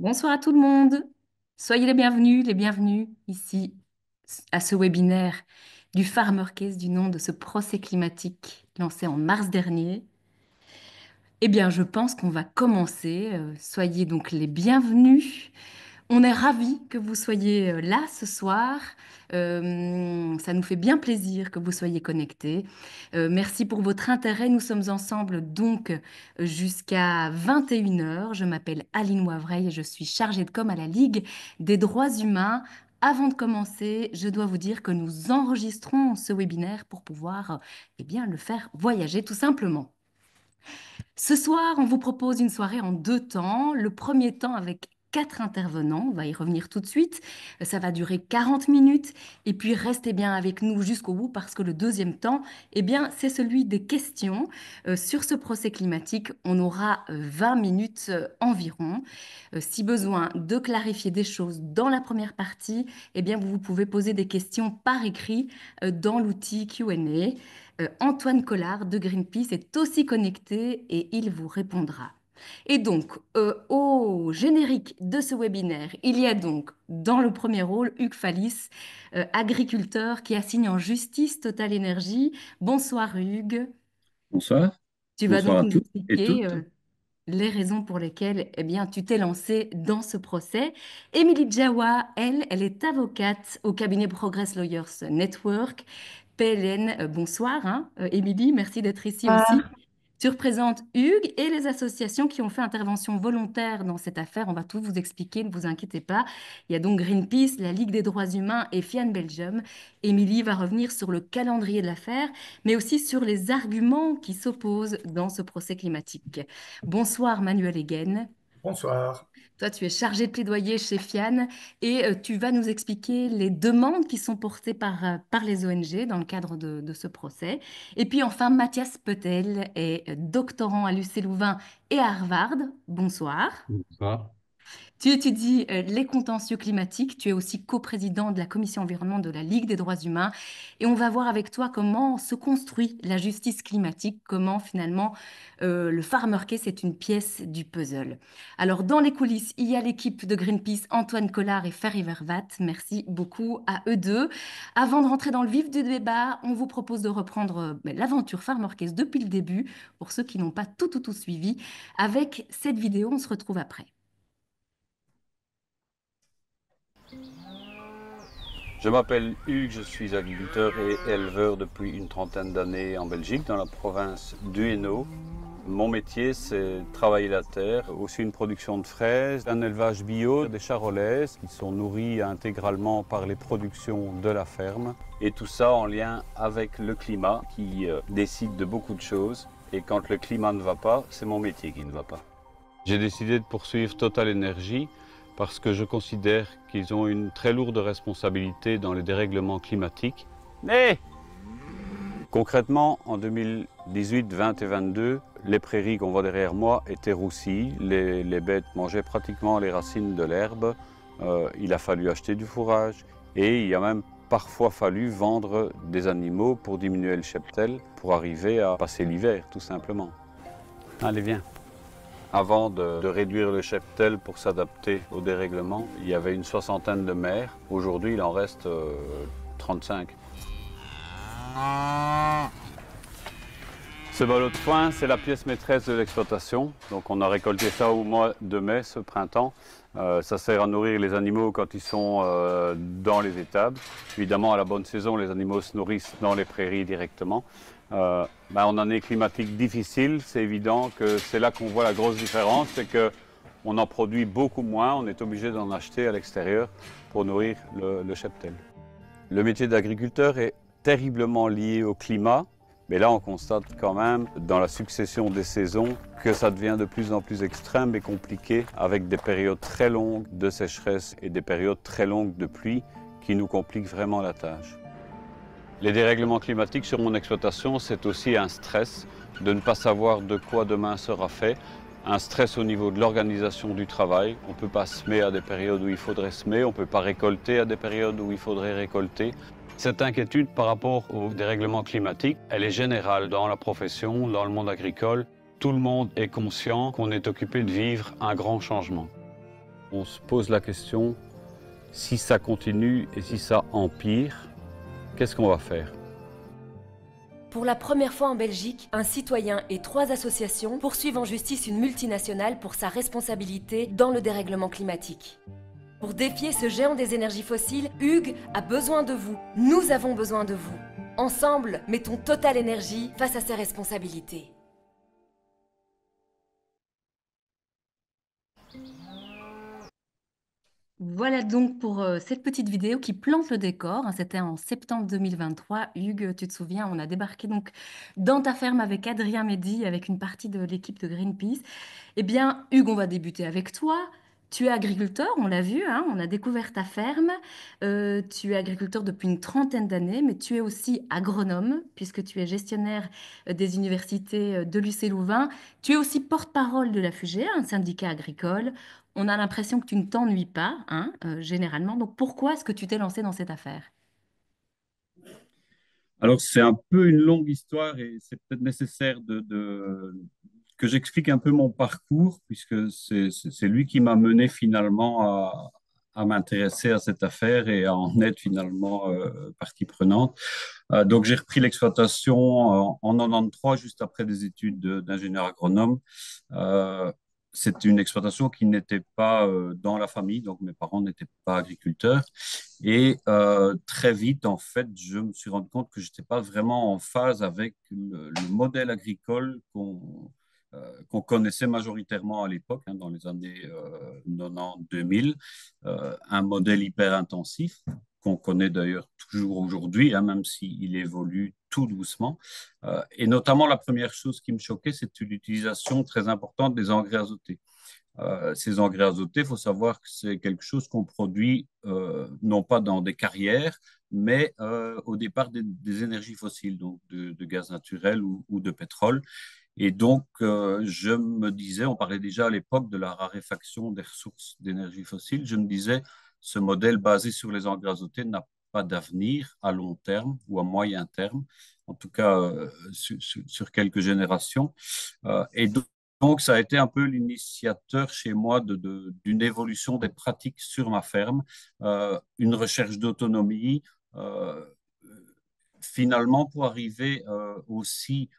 Bonsoir à tout le monde. Soyez les bienvenus ici à ce webinaire du Farmer Case du nom de ce procès climatique lancé en mars dernier. Eh bien, je pense qu'on va commencer. Soyez donc les bienvenus. On est ravis que vous soyez là ce soir. Ça nous fait bien plaisir que vous soyez connectés. Merci pour votre intérêt. Nous sommes ensemble donc jusqu'à 21 heures. Je m'appelle Aline Wavreil et je suis chargée de com à la Ligue des droits humains. Avant de commencer, je dois vous dire que nous enregistrons ce webinaire pour pouvoir eh bien, le faire voyager tout simplement. Ce soir, on vous propose une soirée en deux temps. Le premier temps avec quatre intervenants, on va y revenir tout de suite. Ça va durer 40 minutes et puis restez bien avec nous jusqu'au bout parce que le deuxième temps, eh bien, c'est celui des questions. Sur ce procès climatique, on aura 20 minutes environ. Si besoin de clarifier des choses dans la première partie, eh bien, vous pouvez poser des questions par écrit dans l'outil Q&A. Antoine Collard de Greenpeace est aussi connecté et il vous répondra. Et donc, au générique de ce webinaire, il y a donc dans le premier rôle Hugues Fallis, agriculteur qui assigne en justice Total Énergie. Bonsoir Hugues. Bonsoir, Tu vas bonsoir donc à nous tous et expliquer toutes. les raisons pour lesquelles eh bien, tu t'es lancé dans ce procès. Émilie Djawa, elle est avocate au cabinet Progress Lawyers Network. PLN, bonsoir, hein, Émilie, merci d'être ici aussi. Tu représentes Hugues et les associations qui ont fait intervention volontaire dans cette affaire. On va tout vous expliquer, ne vous inquiétez pas. Il y a donc Greenpeace, la Ligue des droits humains et FIAN Belgium. Émilie va revenir sur le calendrier de l'affaire, mais aussi sur les arguments qui s'opposent dans ce procès climatique. Bonsoir ManuelEgen. Bonsoir. Toi, tu es chargé de plaidoyer chez FIAN et tu vas nous expliquer les demandes qui sont portées par les ONG dans le cadre de ce procès. Et puis enfin, Mathias Petel est doctorant à l'UC Louvain et à Harvard. Bonsoir. Bonsoir. Tu étudies les contentieux climatiques, tu es aussi coprésident de la commission environnement de la Ligue des droits humains et on va voir avec toi comment se construit la justice climatique, comment finalement le Farmer Case est une pièce du puzzle. Alors dans les coulisses, il y a l'équipe de Greenpeace, Antoine Collard et Ferry Vervat. Merci beaucoup à eux deux. Avant de rentrer dans le vif du débat, on vous propose de reprendre l'aventure Farmer Case depuis le début, pour ceux qui n'ont pas tout suivi. Avec cette vidéo, on se retrouve après. Je m'appelle Hugues, je suis agriculteur et éleveur depuis une trentaine d'années en Belgique, dans la province du Hainaut. Mon métier, c'est travailler la terre, aussi une production de fraises, un élevage bio, des charolaises qui sont nourries intégralement par les productions de la ferme. Et tout ça en lien avec le climat qui décide de beaucoup de choses. Et quand le climat ne va pas, c'est mon métier qui ne va pas. J'ai décidé de poursuivre Total Energy parce que je considère qu'ils ont une très lourde responsabilité dans les dérèglements climatiques. Mais concrètement, en 2018, 20 et 22, les prairies qu'on voit derrière moi étaient roussies, les bêtes mangeaient pratiquement les racines de l'herbe, il a fallu acheter du fourrage et il a même parfois fallu vendre des animaux pour diminuer le cheptel, pour arriver à passer l'hiver tout simplement. Allez, viens. Avant de réduire le cheptel pour s'adapter au dérèglement, il y avait une soixantaine de mères. Aujourd'hui, il en reste 35. Ce ballot de foin, c'est la pièce maîtresse de l'exploitation. Donc on a récolté ça au mois de mai, ce printemps. Ça sert à nourrir les animaux quand ils sont dans les étables. Évidemment, à la bonne saison, les animaux se nourrissent dans les prairies directement. En année climatique difficile, c'est évident que c'est là qu'on voit la grosse différence, c'est qu'on en produit beaucoup moins, on est obligé d'en acheter à l'extérieur pour nourrir le cheptel. Le métier d'agriculteur est terriblement lié au climat, mais là on constate quand même dans la succession des saisons que ça devient de plus en plus extrême et compliqué avec des périodes très longues de sécheresse et des périodes très longues de pluie qui nous compliquent vraiment la tâche. Les dérèglements climatiques sur mon exploitation, c'est aussi un stress de ne pas savoir de quoi demain sera fait, un stress au niveau de l'organisation du travail. On ne peut pas semer à des périodes où il faudrait semer, on ne peut pas récolter à des périodes où il faudrait récolter. Cette inquiétude par rapport au dérèglement climatique, elle est générale dans la profession, dans le monde agricole. Tout le monde est conscient qu'on est occupé de vivre un grand changement. On se pose la question, si ça continue et si ça empire, qu'est-ce qu'on va faire? Pour la première fois en Belgique, un citoyen et 3 associations poursuivent en justice une multinationale pour sa responsabilité dans le dérèglement climatique. Pour défier ce géant des énergies fossiles, Hugues a besoin de vous. Nous avons besoin de vous. Ensemble, mettons Total Énergie face à ses responsabilités. Voilà donc pour cette petite vidéo qui plante le décor, hein. C'était en septembre 2023. Hugues, tu te souviens, on a débarqué donc dans ta ferme avec Adrien Mehdi, avec une partie de l'équipe de Greenpeace. Eh bien, Hugues, on va débuter avec toi. Tu es agriculteur, on l'a vu, hein, on a découvert ta ferme. Tu es agriculteur depuis une trentaine d'années, mais tu es aussi agronome, puisque tu es gestionnaire des universités de l'UC Louvain. Tu es aussi porte-parole de la FUGEA, un syndicat agricole. On a l'impression que tu ne t'ennuies pas, hein, généralement. Donc pourquoi est-ce que tu t'es lancé dans cette affaire? Alors, c'est un peu une longue histoire et c'est peut-être nécessaire que j'explique un peu mon parcours, puisque c'est lui qui m'a mené finalement à m'intéresser à cette affaire et à en être finalement partie prenante. Donc, j'ai repris l'exploitation en 93, juste après des études d'ingénieur agronome. Euh, C'était une exploitation qui n'était pas dans la famille, donc mes parents n'étaient pas agriculteurs. Et très vite, en fait, je me suis rendu compte que je n'étais pas vraiment en phase avec le modèle agricole qu'on connaissait majoritairement à l'époque, hein, dans les années 90-2000, un modèle hyper intensif qu'on connaît d'ailleurs toujours aujourd'hui, hein, même s'il évolue tout doucement. Et notamment, la première chose qui me choquait, c'est l'utilisation très importante des engrais azotés. Ces engrais azotés, il faut savoir que c'est quelque chose qu'on produit non pas dans des carrières, mais au départ des énergies fossiles, donc de gaz naturel ou de pétrole. Et donc, je me disais, on parlait déjà à l'époque de la raréfaction des ressources d'énergie fossile, je me disais, ce modèle basé sur les engrais azotés n'a pas d'avenir à long terme ou à moyen terme, en tout cas sur quelques générations. Et donc, ça a été un peu l'initiateur chez moi d'une évolution des pratiques sur ma ferme, une recherche d'autonomie, euh, finalement pour arriver aussi,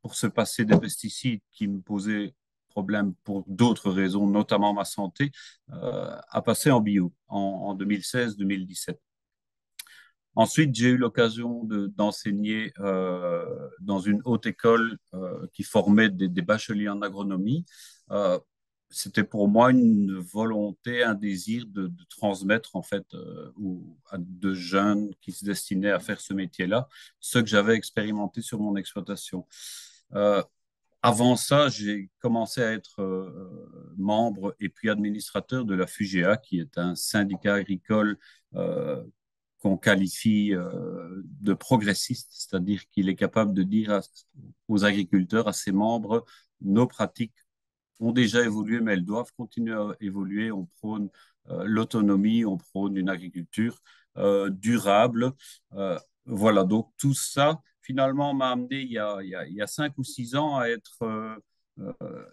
pour se passer des pesticides qui me posaient problème pour d'autres raisons, notamment ma santé, à passer en bio en 2016-2017. Ensuite, j'ai eu l'occasion d'enseigner dans une haute école qui formait des bacheliers en agronomie. Euh, C'était pour moi une volonté, un désir de transmettre en fait à de jeunes qui se destinaient à faire ce métier-là, ce que j'avais expérimenté sur mon exploitation. Euh, Avant ça, j'ai commencé à être membre et puis administrateur de la FUGEA, qui est un syndicat agricole euh, qu'on qualifie de progressiste, c'est-à-dire qu'il est capable de dire aux agriculteurs, à ses membres, nos pratiques ont déjà évolué, mais elles doivent continuer à évoluer. On prône l'autonomie, on prône une agriculture durable. Voilà, donc tout ça, finalement, m'a amené il y a 5 ou 6 ans à être,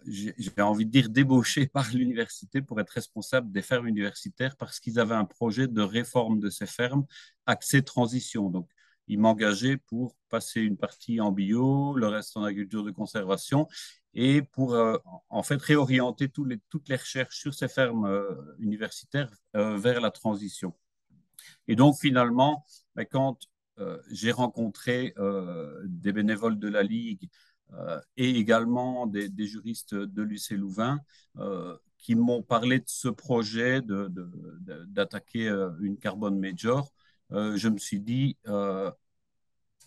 j'ai envie de dire, débauché par l'université pour être responsable des fermes universitaires parce qu'ils avaient un projet de réforme de ces fermes axé transition. Donc, ils m'engageaient pour passer une partie en bio, le reste en agriculture de conservation et pour en fait réorienter toutes les recherches sur ces fermes universitaires vers la transition. Et donc finalement, ben, quand j'ai rencontré des bénévoles de la Ligue et également des juristes de l'UC Louvain qui m'ont parlé de ce projet d'attaquer une carbone major, je me suis dit,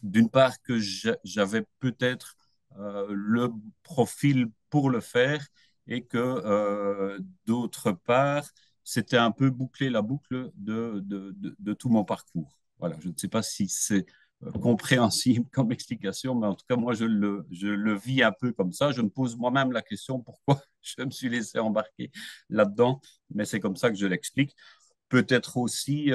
d'une part, que j'avais peut-être le profil pour le faire et que d'autre part, c'était un peu boucler la boucle de tout mon parcours. Voilà, je ne sais pas si c'est compréhensible comme explication, mais en tout cas, moi, je le vis un peu comme ça. Je me pose moi-même la question pourquoi je me suis laissé embarquer là-dedans, mais c'est comme ça que je l'explique. Peut-être aussi,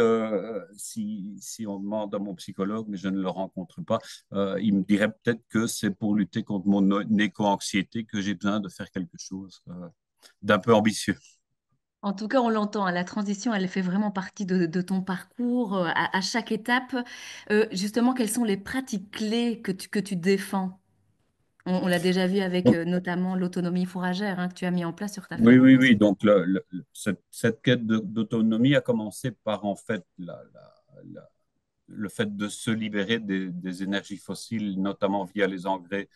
si on demande à mon psychologue, mais je ne le rencontre pas, il me dirait peut-être que c'est pour lutter contre mon éco-anxiété que j'ai besoin de faire quelque chose d'un peu ambitieux. En tout cas, on l'entend, hein, la transition, elle fait vraiment partie de ton parcours à chaque étape. Justement, quelles sont les pratiques clés que tu défends? On l'a déjà vu avec Donc, notamment l'autonomie fourragère hein, que tu as mis en place sur ta oui, ferme. oui, oui. Donc, cette quête d'autonomie a commencé par, en fait, la- le fait de se libérer des énergies fossiles, notamment via les engrais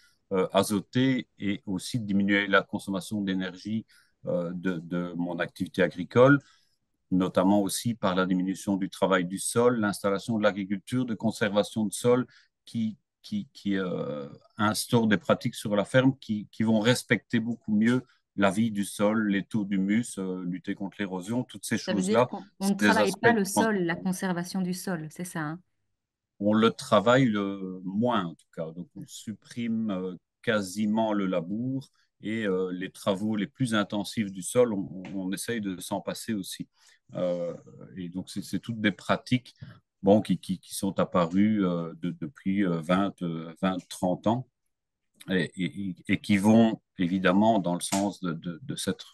azotés, et aussi de diminuer la consommation d'énergie de mon activité agricole, notamment aussi par la diminution du travail du sol, l'installation de l'agriculture de conservation de sol qui instaure des pratiques sur la ferme qui vont respecter beaucoup mieux la vie du sol, les taux d'humus, lutter contre l'érosion, toutes ces Ça veut dire choses-là, qu'on ne c'est des travaille aspects pas de le sol, la conservation du sol, c'est ça, hein. on le travaille le moins en tout cas. Donc on supprime quasiment le labour et les travaux les plus intensifs du sol, on essaye de s'en passer aussi. Euh, et donc c'est toutes des pratiques bon, qui sont apparues depuis 20, 30 ans et qui vont évidemment dans le sens de cette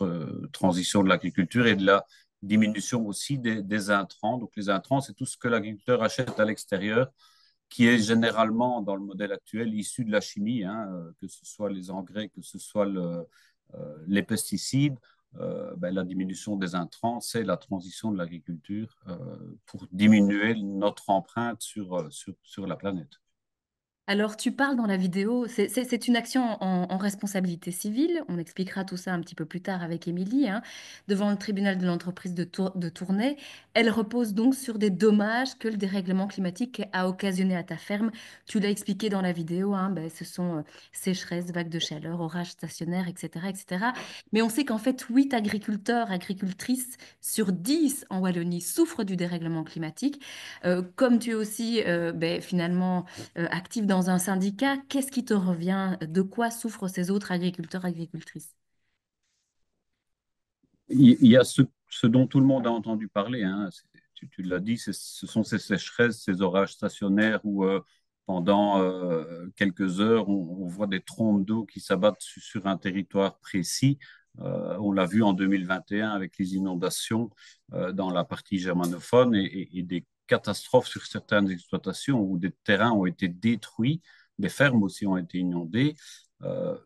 transition de l'agriculture et de la diminution aussi des intrants. Donc les intrants, c'est tout ce que l'agriculteur achète à l'extérieur qui est généralement, dans le modèle actuel, issu de la chimie, hein, que ce soit les engrais, que ce soit les pesticides. La diminution des intrants, c'est la transition de l'agriculture pour diminuer notre empreinte sur la planète. Alors, tu parles dans la vidéo, c'est une action en responsabilité civile. On expliquera tout ça un petit peu plus tard avec Émilie, hein, devant le tribunal de l'entreprise de Tournai. Elle repose donc sur des dommages que le dérèglement climatique a occasionné à ta ferme. Tu l'as expliqué dans la vidéo, hein, ben, ce sont sécheresses, vagues de chaleur, orages stationnaires, etc., etc. Mais on sait qu'en fait, 8 agriculteurs, agricultrices sur 10 en Wallonie souffrent du dérèglement climatique. Comme tu es aussi ben, finalement actif dans un syndicat, qu'est-ce qui te revient? De quoi souffrent ces autres agriculteurs, agricultrices? Il y a ce dont tout le monde a entendu parler, hein, tu l'as dit, ce sont ces sécheresses, ces orages stationnaires où pendant quelques heures, on voit des trombes d'eau qui s'abattent sur un territoire précis. On l'a vu en 2021 avec les inondations dans la partie germanophone et des catastrophes sur certaines exploitations où des terrains ont été détruits, des fermes aussi ont été inondées.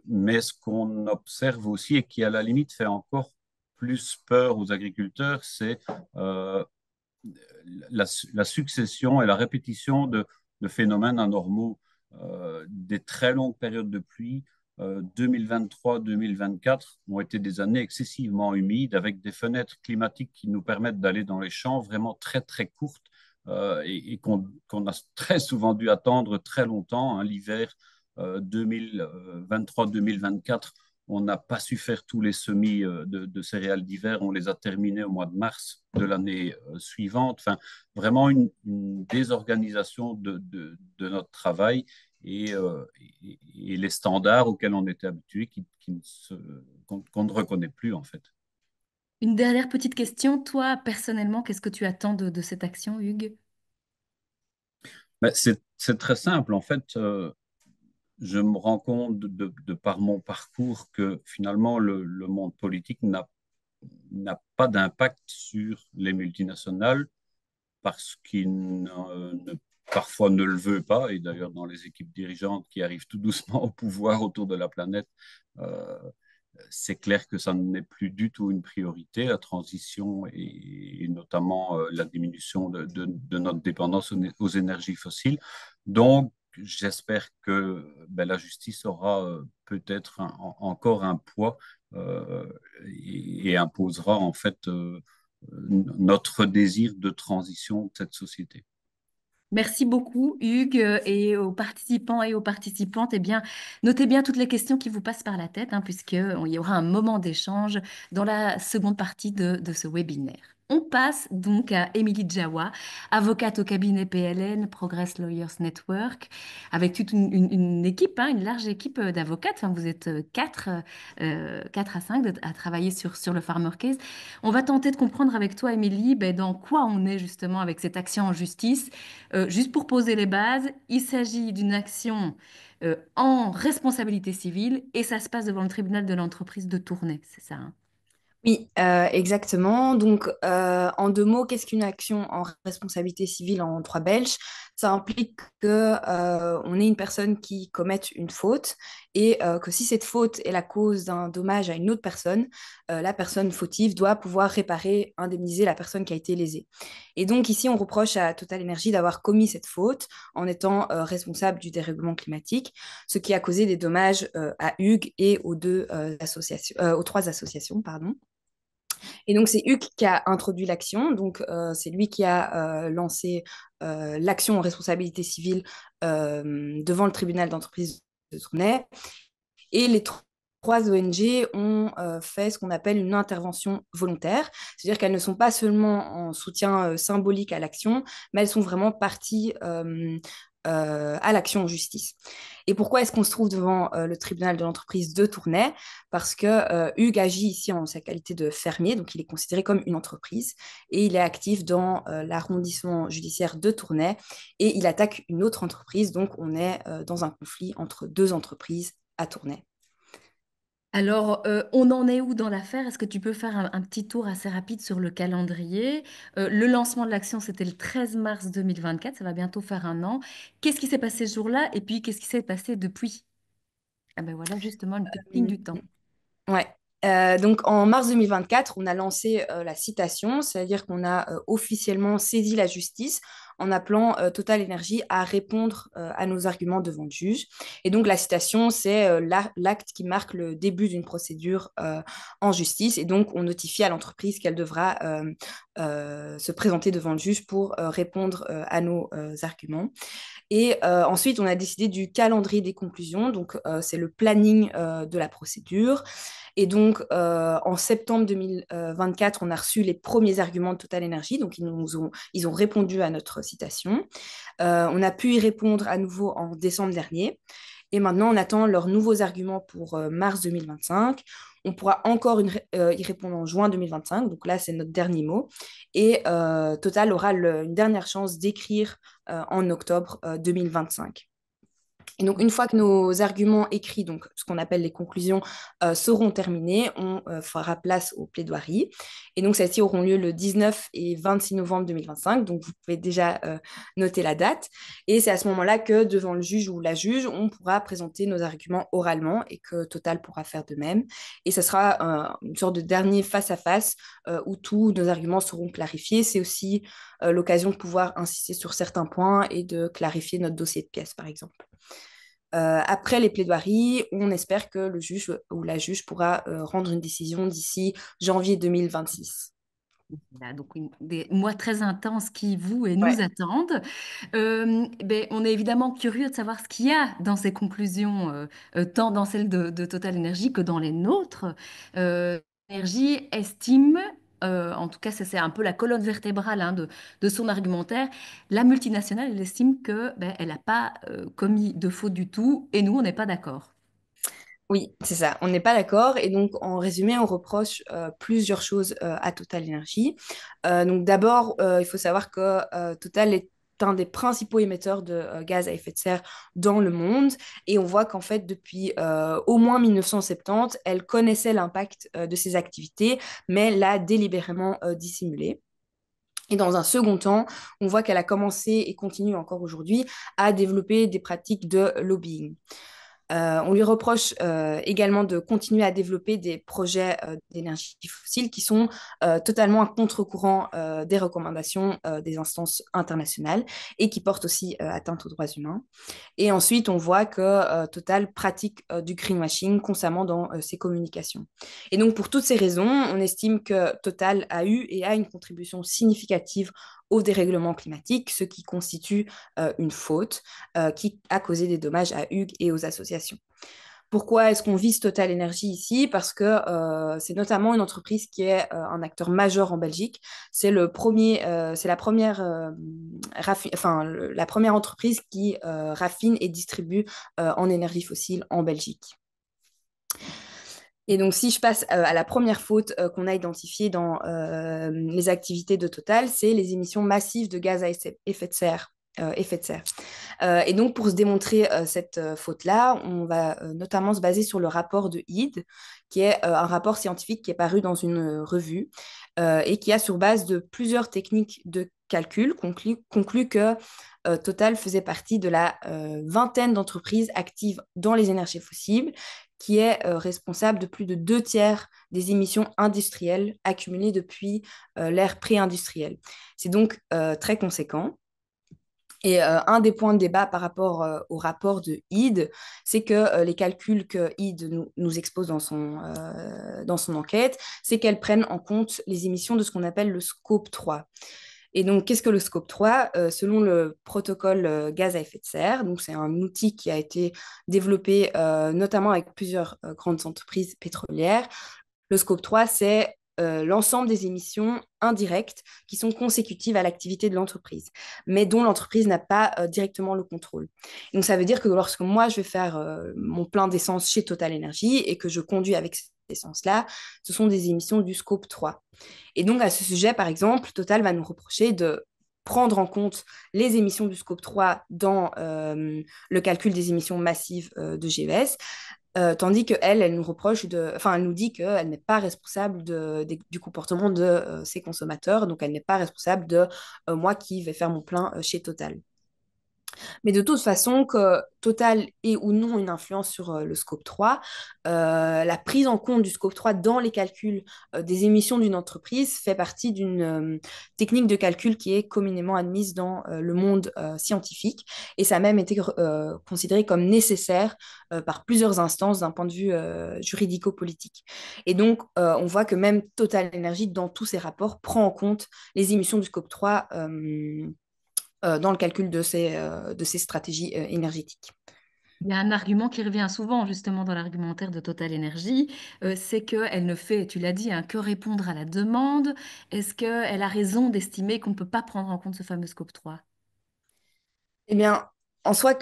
Mais ce qu'on observe aussi et qui à la limite fait encore plus peur aux agriculteurs, c'est euh, la succession et la répétition de phénomènes anormaux, des très longues périodes de pluie. 2023-2024 ont été des années excessivement humides avec des fenêtres climatiques qui nous permettent d'aller dans les champs vraiment très très courtes et qu'on a très souvent dû attendre très longtemps, hein, l'hiver 2023-2024 on n'a pas su faire tous les semis de céréales d'hiver, on les a terminés au mois de mars de l'année suivante. Enfin, vraiment une désorganisation de notre travail et les standards auxquels on était habitué qu'on ne reconnaît plus en fait. Une dernière petite question. Toi, personnellement, qu'est-ce que tu attends de cette action, Hugues? Ben, c'est très simple en fait. Je me rends compte de par mon parcours que finalement le monde politique n'a pas d'impact sur les multinationales parce qu'il parfois ne le veut pas. Et d'ailleurs, dans les équipes dirigeantes qui arrivent tout doucement au pouvoir autour de la planète, euh, c'est clair que ça n'est plus du tout une priorité, la transition et notamment la diminution de notre dépendance aux énergies fossiles. Donc, j'espère que la justice aura peut-être encore un poids et imposera en fait notre désir de transition de cette société. Merci beaucoup, Hugues, et aux participants et aux participantes. Eh bien, notez bien toutes les questions qui vous passent par la tête, hein, puisqu'il y aura un moment d'échange dans la seconde partie de ce webinaire. On passe donc à Émilie Djawa, avocate au cabinet PLN, Progress Lawyers Network, avec toute une équipe, hein, une large équipe d'avocates. Enfin, vous êtes quatre à 5 à travailler sur le Farmer Case. On va tenter de comprendre avec toi, Émilie, ben, dans quoi on est justement avec cette action en justice. Juste pour poser les bases, il s'agit d'une action en responsabilité civile et ça se passe devant le tribunal de l'entreprise de Tournai, c'est ça, hein? Oui, exactement. Donc, en deux mots, qu'est-ce qu'une action en responsabilité civile en droit belge? Ça implique que, on est une personne qui commette une faute et que si cette faute est la cause d'un dommage à une autre personne, la personne fautive doit pouvoir réparer, indemniser la personne qui a été lésée. Et donc, ici, on reproche à Total Energy d'avoir commis cette faute en étant responsable du dérèglement climatique, ce qui a causé des dommages à Hugues et aux trois associations, pardon. Et donc, c'est Hugues qui a introduit l'action. Donc, c'est lui qui a lancé l'action en responsabilité civile devant le tribunal d'entreprise de Tournai. Et les trois ONG ont fait ce qu'on appelle une intervention volontaire. C'est-à-dire qu'elles ne sont pas seulement en soutien symbolique à l'action, mais elles sont vraiment parties à l'action en justice. Et pourquoi est-ce qu'on se trouve devant le tribunal de l'entreprise de Tournai? Parce que Hugues agit ici en sa qualité de fermier, donc il est considéré comme une entreprise, et il est actif dans l'arrondissement judiciaire de Tournai, et il attaque une autre entreprise, donc on est dans un conflit entre deux entreprises à Tournai. Alors, on en est où dans l'affaire? Est-ce que tu peux faire un petit tour assez rapide sur le calendrier? Le lancement de l'action, c'était le 13 mars 2024, ça va bientôt faire un an. Qu'est-ce qui s'est passé ce jour-là? Et puis, qu'est-ce qui s'est passé depuis? Ah ben voilà, justement, une petite ligne du temps. Ouais. Donc en mars 2024, on a lancé la citation, c'est-à-dire qu'on a officiellement saisi la justice en appelant Total Energy à répondre à nos arguments devant le juge. Et donc la citation, c'est l'acte qui marque le début d'une procédure en justice. Et donc on notifie à l'entreprise qu'elle devra se présenter devant le juge pour répondre à nos arguments. Et ensuite, on a décidé du calendrier des conclusions. Donc, c'est le planning de la procédure. Et donc, en septembre 2024, on a reçu les premiers arguments de Total Energy. Donc, ils ont répondu à notre citation. On a pu y répondre à nouveau en décembre dernier. Et maintenant, on attend leurs nouveaux arguments pour mars 2025. On pourra encore y répondre en juin 2025. Donc là, c'est notre dernier mot. Et Total aura une dernière chance d'écrire en octobre 2025. Et donc, une fois que nos arguments écrits, donc ce qu'on appelle les conclusions, seront terminés, on fera place aux plaidoiries. Et donc, celles-ci auront lieu le 19 et 26 novembre 2025. Donc, vous pouvez déjà noter la date. Et c'est à ce moment-là que, devant le juge ou la juge, on pourra présenter nos arguments oralement et que Total pourra faire de même. Et ce sera une sorte de dernier face-à-face où tous nos arguments seront clarifiés. C'est aussi l'occasion de pouvoir insister sur certains points et de clarifier notre dossier de pièces, par exemple. Après les plaidoiries, on espère que le juge ou la juge pourra rendre une décision d'ici janvier 2026. Voilà, donc des mois très intenses qui vous et nous Ouais. attendent. Ben, on est évidemment curieux de savoir ce qu'il y a dans ces conclusions, tant dans celles de Total Energy que dans les nôtres. Energy estime, en tout cas ça, c'est un peu la colonne vertébrale hein, de son argumentaire, la multinationale, elle estime que ben, elle n'a pas commis de faute du tout et nous, on n'est pas d'accord. Oui, c'est ça. On n'est pas d'accord. Et donc, en résumé, on reproche plusieurs choses à Total Energy. Donc, d'abord, il faut savoir que Total est un des principaux émetteurs de gaz à effet de serre dans le monde. Et on voit qu'en fait, depuis au moins 1970, elle connaissait l'impact de ses activités, mais l'a délibérément dissimulé. Et dans un second temps, on voit qu'elle a commencé et continue encore aujourd'hui à développer des pratiques de lobbying. On lui reproche également de continuer à développer des projets d'énergie fossile qui sont totalement à contre-courant des recommandations des instances internationales et qui portent aussi atteinte aux droits humains. Et ensuite, on voit que Total pratique du greenwashing constamment dans ses communications. Et donc, pour toutes ces raisons, on estime que Total a eu et a une contribution significative au dérèglement climatique, ce qui constitue une faute qui a causé des dommages à Hugues et aux associations. Pourquoi est-ce qu'on vise Total Energy ici? Parce que c'est notamment une entreprise qui est un acteur majeur en Belgique. C'est la première, la première entreprise qui raffine et distribue en énergie fossile en Belgique. Et donc, si je passe à la première faute qu'on a identifiée dans les activités de Total, c'est les émissions massives de gaz à effet de serre effet de serre. Et donc, pour se démontrer cette faute-là, on va notamment se baser sur le rapport de Eade, qui est un rapport scientifique qui est paru dans une revue et qui a, sur base de plusieurs techniques de calcul, conclu que Total faisait partie de la vingtaine d'entreprises actives dans les énergies fossiles, qui est responsable de plus de 2 tiers des émissions industrielles accumulées depuis l'ère pré-industrielle. C'est donc très conséquent. Et un des points de débat par rapport au rapport de Eade, c'est que les calculs que Eade nous expose dans son enquête, c'est qu'elles prennent en compte les émissions de ce qu'on appelle le scope 3. Et donc, qu'est-ce que le scope 3? Selon le protocole gaz à effet de serre, donc c'est un outil qui a été développé notamment avec plusieurs grandes entreprises pétrolières. Le scope 3, c'est l'ensemble des émissions indirectes qui sont consécutives à l'activité de l'entreprise, mais dont l'entreprise n'a pas directement le contrôle. Donc, ça veut dire que lorsque moi, je vais faire mon plein d'essence chez Total Energy et que je conduis avec cette essence-là, ce sont des émissions du scope 3. Et donc, à ce sujet, par exemple, Total va nous reprocher de prendre en compte les émissions du scope 3 dans le calcul des émissions massives de GES, tandis qu'elle, elle nous reproche enfin, elle nous dit qu'elle n'est pas responsable du comportement de ses consommateurs, donc elle n'est pas responsable de moi qui vais faire mon plein chez Total. Mais de toute façon, que Total ait ou non une influence sur le scope 3, la prise en compte du scope 3 dans les calculs des émissions d'une entreprise fait partie d'une technique de calcul qui est communément admise dans le monde scientifique. Et ça a même été considéré comme nécessaire par plusieurs instances d'un point de vue juridico-politique. Et donc, on voit que même Total Energy, dans tous ses rapports, prend en compte les émissions du scope 3 dans le calcul de ces stratégies énergétiques. Il y a un argument qui revient souvent justement dans l'argumentaire de Total Energy, c'est qu'elle ne fait, tu l'as dit, hein, que répondre à la demande. Est-ce qu'elle a raison d'estimer qu'on ne peut pas prendre en compte ce fameux scope 3? Eh bien, en soi,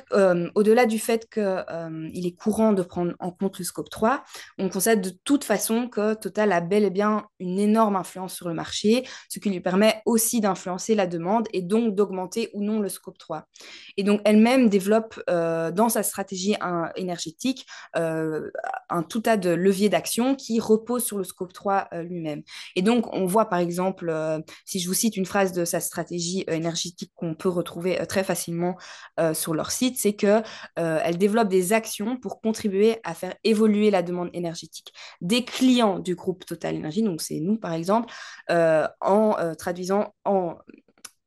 au-delà du fait qu'il est courant de prendre en compte le scope 3, on constate de toute façon que Total a bel et bien une énorme influence sur le marché, ce qui lui permet aussi d'influencer la demande et donc d'augmenter ou non le scope 3. Et donc, elle-même développe dans sa stratégie énergétique un tout tas de leviers d'action qui reposent sur le scope 3 lui-même. Et donc, on voit par exemple, si je vous cite une phrase de sa stratégie énergétique qu'on peut retrouver très facilement sur leur site, c'est qu'elle développe des actions pour contribuer à faire évoluer la demande énergétique des clients du groupe Total Energy, donc c'est nous par exemple, en traduisant, en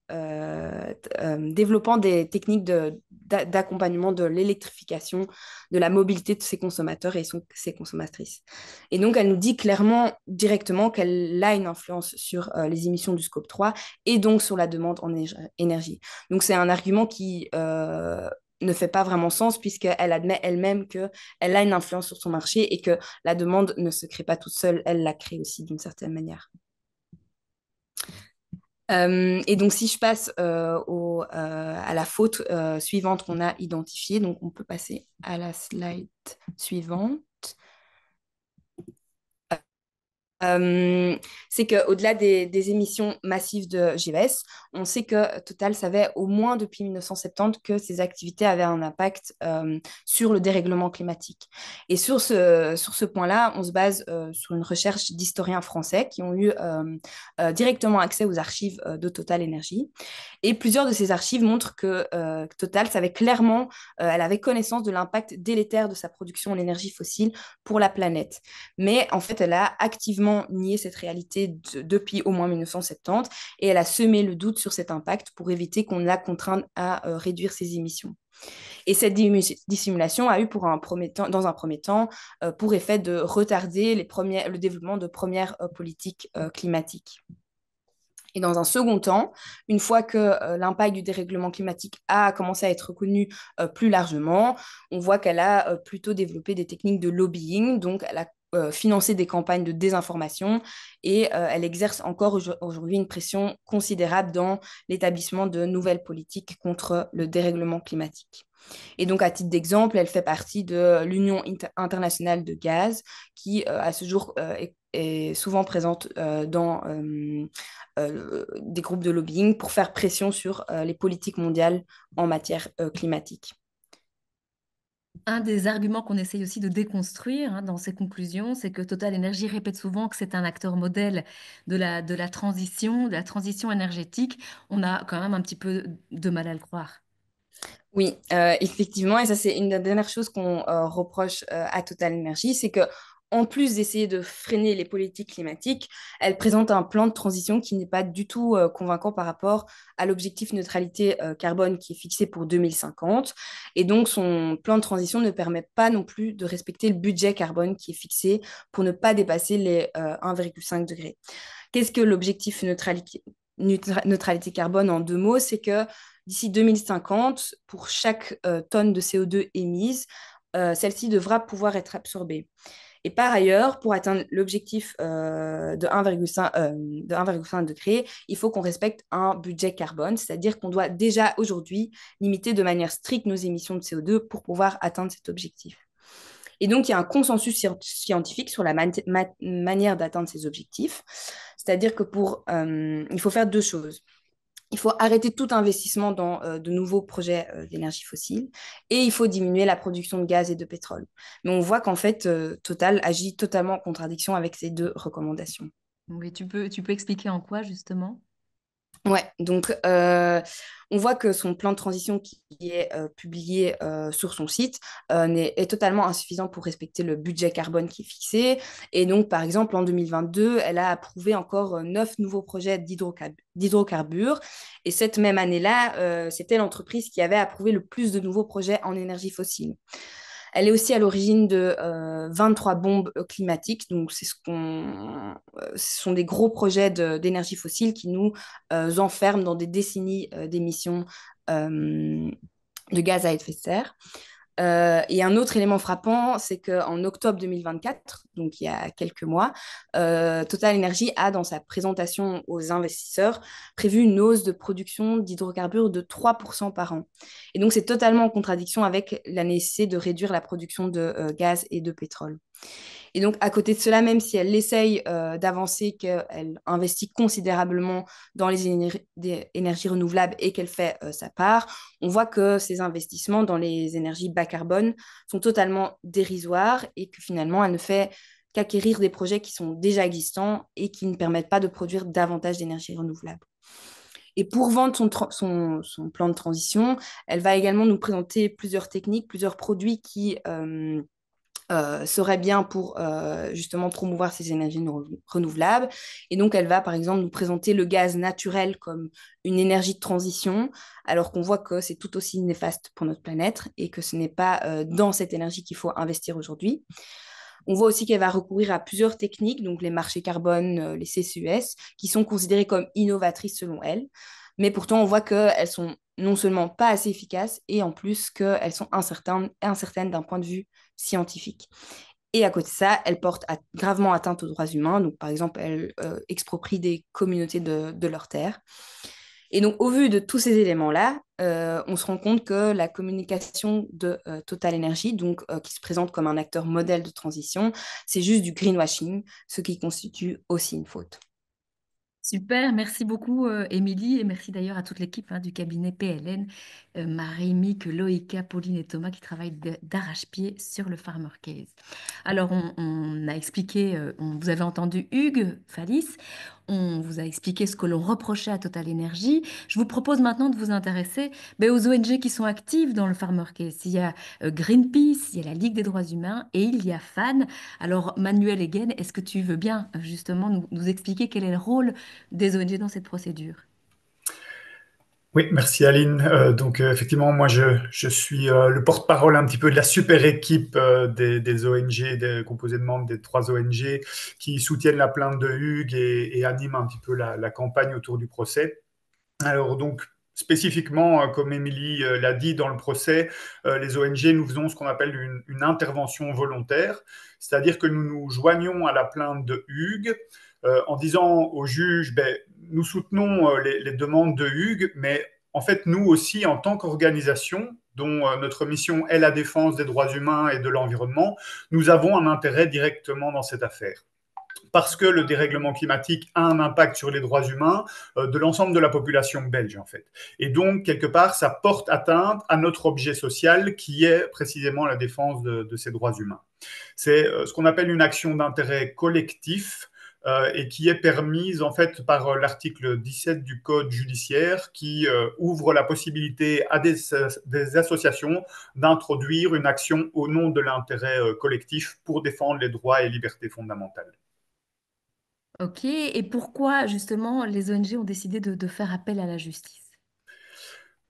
développant des techniques d'accompagnement de l'électrification, de la mobilité de ses consommateurs et ses consommatrices. Et donc, elle nous dit clairement, directement, qu'elle a une influence sur les émissions du scope 3 et donc sur la demande en énergie. Donc, c'est un argument qui ne fait pas vraiment sens puisqu'elle admet elle-même qu'elle a une influence sur son marché et que la demande ne se crée pas toute seule, elle la crée aussi d'une certaine manière. Et donc, si je passe à la faute suivante qu'on a identifiée, donc on peut passer à la slide suivante. C'est qu'au-delà des émissions massives de GES, on sait que Total savait au moins depuis 1970 que ces activités avaient un impact sur le dérèglement climatique. Et sur ce point-là, on se base sur une recherche d'historiens français qui ont eu directement accès aux archives de Total Energy. Et plusieurs de ces archives montrent que Total savait clairement, elle avait connaissance de l'impact délétère de sa production en énergie fossile pour la planète. Mais en fait, elle a activement nié cette réalité depuis au moins 1970 et elle a semé le doute sur cet impact pour éviter qu'on la contraigne à réduire ses émissions. Et cette dissimulation a eu dans un premier temps pour effet de retarder le développement de premières politiques climatiques. Et dans un second temps, une fois que l'impact du dérèglement climatique a commencé à être reconnu plus largement, on voit qu'elle a plutôt développé des techniques de lobbying, donc elle a financé des campagnes de désinformation et elle exerce encore aujourd'hui une pression considérable dans l'établissement de nouvelles politiques contre le dérèglement climatique. Et donc, à titre d'exemple, elle fait partie de l'Union internationale de gaz, qui, à ce jour, est est souvent présente dans des groupes de lobbying pour faire pression sur les politiques mondiales en matière climatique. Un des arguments qu'on essaye aussi de déconstruire dans ces conclusions, c'est que Total Energy répète souvent que c'est un acteur modèle de la transition énergétique. On a quand même un petit peu de mal à le croire. Oui, effectivement, et ça c'est une des dernières choses qu'on reproche à Total Energy, c'est que en plus d'essayer de freiner les politiques climatiques, elle présente un plan de transition qui n'est pas du tout convaincant par rapport à l'objectif neutralité carbone qui est fixé pour 2050. Et donc son plan de transition ne permet pas non plus de respecter le budget carbone qui est fixé pour ne pas dépasser les 1,5 degrés. Qu'est-ce que l'objectif neutralité carbone en deux mots? C'est que d'ici 2050, pour chaque tonne de CO2 émise, celle-ci devra pouvoir être absorbée. Et par ailleurs, pour atteindre l'objectif de 1,5 degré, il faut qu'on respecte un budget carbone, c'est-à-dire qu'on doit déjà aujourd'hui limiter de manière stricte nos émissions de CO2 pour pouvoir atteindre cet objectif. Et donc, il y a un consensus scientifique sur la manière d'atteindre ces objectifs. C'est-à-dire que il faut faire deux choses. Il faut arrêter tout investissement dans de nouveaux projets d'énergie fossile et il faut diminuer la production de gaz et de pétrole. Mais on voit qu'en fait, Total agit totalement en contradiction avec ces deux recommandations. Oui, tu peux expliquer en quoi justement? Ouais, donc on voit que son plan de transition qui est publié sur son site est totalement insuffisant pour respecter le budget carbone qui est fixé. Et donc, par exemple, en 2022, elle a approuvé encore 9 nouveaux projets d'hydrocarbures. Et cette même année-là, c'était l'entreprise qui avait approuvé le plus de nouveaux projets en énergie fossile. Elle est aussi à l'origine de 23 bombes climatiques. Donc, ce sont des gros projets d'énergie fossile qui nous enferment dans des décennies d'émissions de gaz à effet de serre. Et un autre élément frappant, c'est qu'en octobre 2024, donc il y a quelques mois, Total Energy a, dans sa présentation aux investisseurs, prévu une hausse de production d'hydrocarbures de 3% par an. Et donc c'est totalement en contradiction avec la nécessité de réduire la production de gaz et de pétrole. Et donc, à côté de cela, même si elle essaye d'avancer, qu'elle investit considérablement dans les énergies renouvelables et qu'elle fait sa part, on voit que ces investissements dans les énergies bas carbone sont totalement dérisoires et que finalement, elle ne fait qu'acquérir des projets qui sont déjà existants et qui ne permettent pas de produire davantage d'énergie renouvelable. Et pour vendre son plan de transition, elle va également nous présenter plusieurs techniques, plusieurs produits qui serait bien pour justement promouvoir ces énergies renouvelables. Et donc, elle va par exemple nous présenter le gaz naturel comme une énergie de transition, alors qu'on voit que c'est tout aussi néfaste pour notre planète et que ce n'est pas dans cette énergie qu'il faut investir aujourd'hui. On voit aussi qu'elle va recourir à plusieurs techniques, donc les marchés carbone, les CCUS, qui sont considérées comme innovatrices selon elle. Mais pourtant, on voit qu'elles sont non seulement pas assez efficaces, et en plus qu'elles sont incertaines d'un point de vue scientifique. Et à côté de ça, elles portent gravement atteinte aux droits humains. Donc, par exemple, elles exproprient des communautés de leurs terres. Et donc, au vu de tous ces éléments-là, on se rend compte que la communication de Total Energy, donc, qui se présente comme un acteur modèle de transition, c'est juste du greenwashing, ce qui constitue aussi une faute. Super, merci beaucoup Émilie et merci d'ailleurs à toute l'équipe du cabinet PLN, Marie, Mick, Loïka, Pauline et Thomas qui travaillent d'arrache-pied sur le Farmer Case. Alors on a expliqué, vous avez entendu Hugues Fallis, on vous a expliqué ce que l'on reprochait à Total Energy. Je vous propose maintenant de vous intéresser aux ONG qui sont actives dans le Farmer Case. Il y a Greenpeace, il y a la Ligue des droits humains et il y a FAN. Alors Manuel Eggen, est-ce que tu veux bien justement nous expliquer quel est le rôle des ONG dans cette procédure? Oui, merci Aline. Effectivement, moi je suis le porte-parole un petit peu de la super équipe des ONG, composée de membres des 3 ONG qui soutiennent la plainte de Hugues et animent un petit peu la campagne autour du procès. Alors donc, spécifiquement, comme Émilie l'a dit dans le procès, les ONG, nous faisons ce qu'on appelle une intervention volontaire, c'est-à-dire que nous nous joignons à la plainte de Hugues en disant au juge, nous soutenons les demandes de Hugues, mais en fait, nous aussi, en tant qu'organisation, dont notre mission est la défense des droits humains et de l'environnement, nous avons un intérêt directement dans cette affaire. parce que le dérèglement climatique a un impact sur les droits humains de l'ensemble de la population belge, en fait. Et donc, quelque part, ça porte atteinte à notre objet social qui est précisément la défense de ces droits humains. C'est ce qu'on appelle une action d'intérêt collectif et qui est permise en fait par l'article 17 du Code judiciaire qui ouvre la possibilité à des associations d'introduire une action au nom de l'intérêt collectif pour défendre les droits et libertés fondamentales. Ok, et pourquoi justement les ONG ont décidé de faire appel à la justice?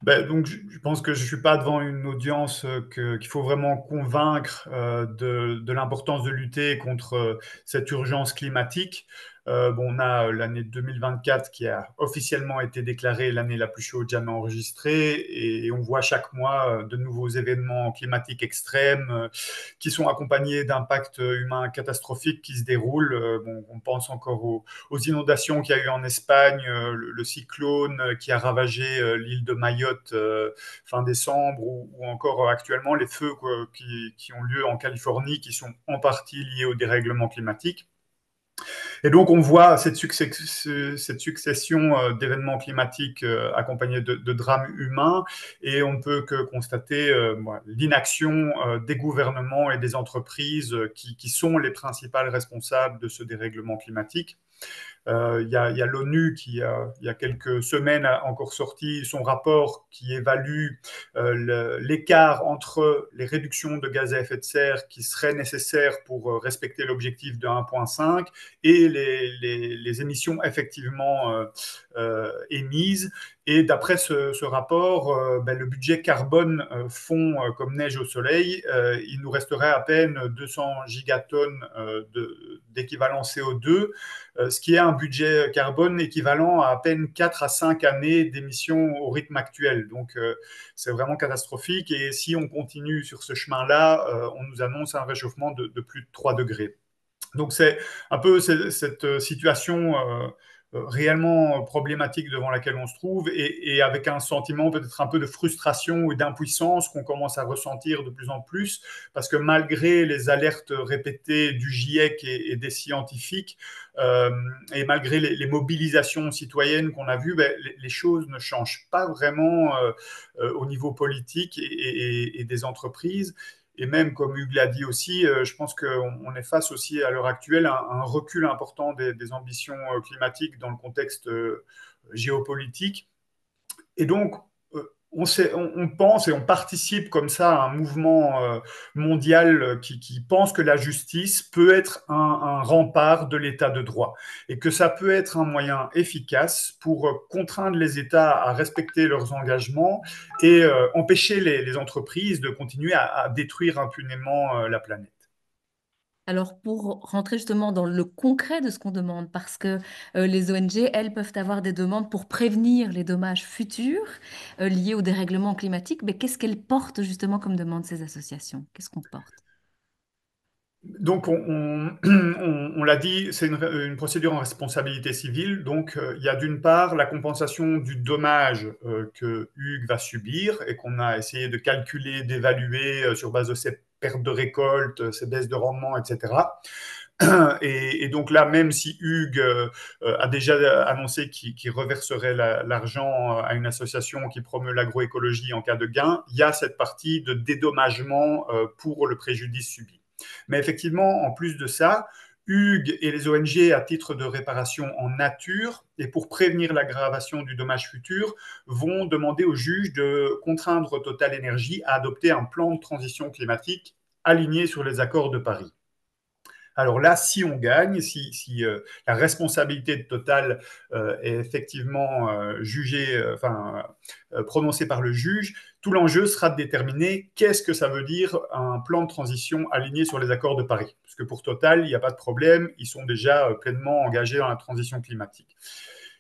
Ben, donc, je pense que je ne suis pas devant une audience qu'il faut vraiment convaincre de l'importance de lutter contre cette urgence climatique. Bon, on a l'année 2024 qui a officiellement été déclarée l'année la plus chaude jamais enregistrée et on voit chaque mois de nouveaux événements climatiques extrêmes qui sont accompagnés d'impacts humains catastrophiques qui se déroulent. Bon, on pense encore aux inondations qu'il y a eu en Espagne, le cyclone qui a ravagé l'île de Mayotte fin décembre, ou encore actuellement les feux qui ont lieu en Californie, qui sont en partie liés au dérèglement climatique. Et donc, on voit cette succession d'événements climatiques accompagnés de drames humains, et on ne peut que constater l'inaction des gouvernements et des entreprises qui sont les principales responsables de ce dérèglement climatique. Il y a l'ONU qui, il y a quelques semaines, a encore sorti son rapport qui évalue l'écart entre les réductions de gaz à effet de serre qui seraient nécessaires pour respecter l'objectif de 1,5 et les émissions effectivement émises. Et d'après ce rapport, le budget carbone fond comme neige au soleil. Il nous resterait à peine 200 gigatonnes d'équivalent CO2, ce qui est un budget carbone équivalent à peine 4 à 5 années d'émissions au rythme actuel. Donc, c'est vraiment catastrophique. Et si on continue sur ce chemin-là, on nous annonce un réchauffement de plus de 3 degrés. Donc, c'est un peu cette situation réellement problématique devant laquelle on se trouve et avec un sentiment peut-être un peu de frustration et d'impuissance qu'on commence à ressentir de plus en plus parce que malgré les alertes répétées du GIEC et des scientifiques et malgré les mobilisations citoyennes qu'on a vues, les choses ne changent pas vraiment au niveau politique et des entreprises. Et même, comme Hugues l'a dit aussi, je pense qu'on est face aussi à l'heure actuelle à un recul important des ambitions climatiques dans le contexte géopolitique. Et donc, on pense et on participe comme ça à un mouvement mondial qui pense que la justice peut être un rempart de l'état de droit et que ça peut être un moyen efficace pour contraindre les États à respecter leurs engagements et empêcher les entreprises de continuer à détruire impunément la planète. Alors, pour rentrer justement dans le concret de ce qu'on demande, parce que les ONG, elles, peuvent avoir des demandes pour prévenir les dommages futurs liés au dérèglement climatique, mais qu'est-ce qu'elles portent justement comme demande ces associations? Qu'est-ce qu'on porte? Donc, on l'a dit, c'est une procédure en responsabilité civile. Donc, il y a d'une part la compensation du dommage que Hugues va subir et qu'on a essayé de calculer, d'évaluer sur base de ses pertes de récolte, ses baisses de rendement, etc. Et donc là, même si Hugues a déjà annoncé qu'il reverserait l'argent à une association qui promeut l'agroécologie en cas de gain, il y a cette partie de dédommagement pour le préjudice subi. Mais effectivement, en plus de ça, Hugues et les ONG, à titre de réparation en nature et pour prévenir l'aggravation du dommage futur, vont demander au juge de contraindre Total Énergie à adopter un plan de transition climatique aligné sur les accords de Paris. Alors là, si on gagne, si la responsabilité de Total est effectivement jugée, prononcée par le juge, tout l'enjeu sera de déterminer qu'est-ce que ça veut dire un plan de transition aligné sur les accords de Paris. Parce que pour Total, il n'y a pas de problème, ils sont déjà pleinement engagés dans la transition climatique.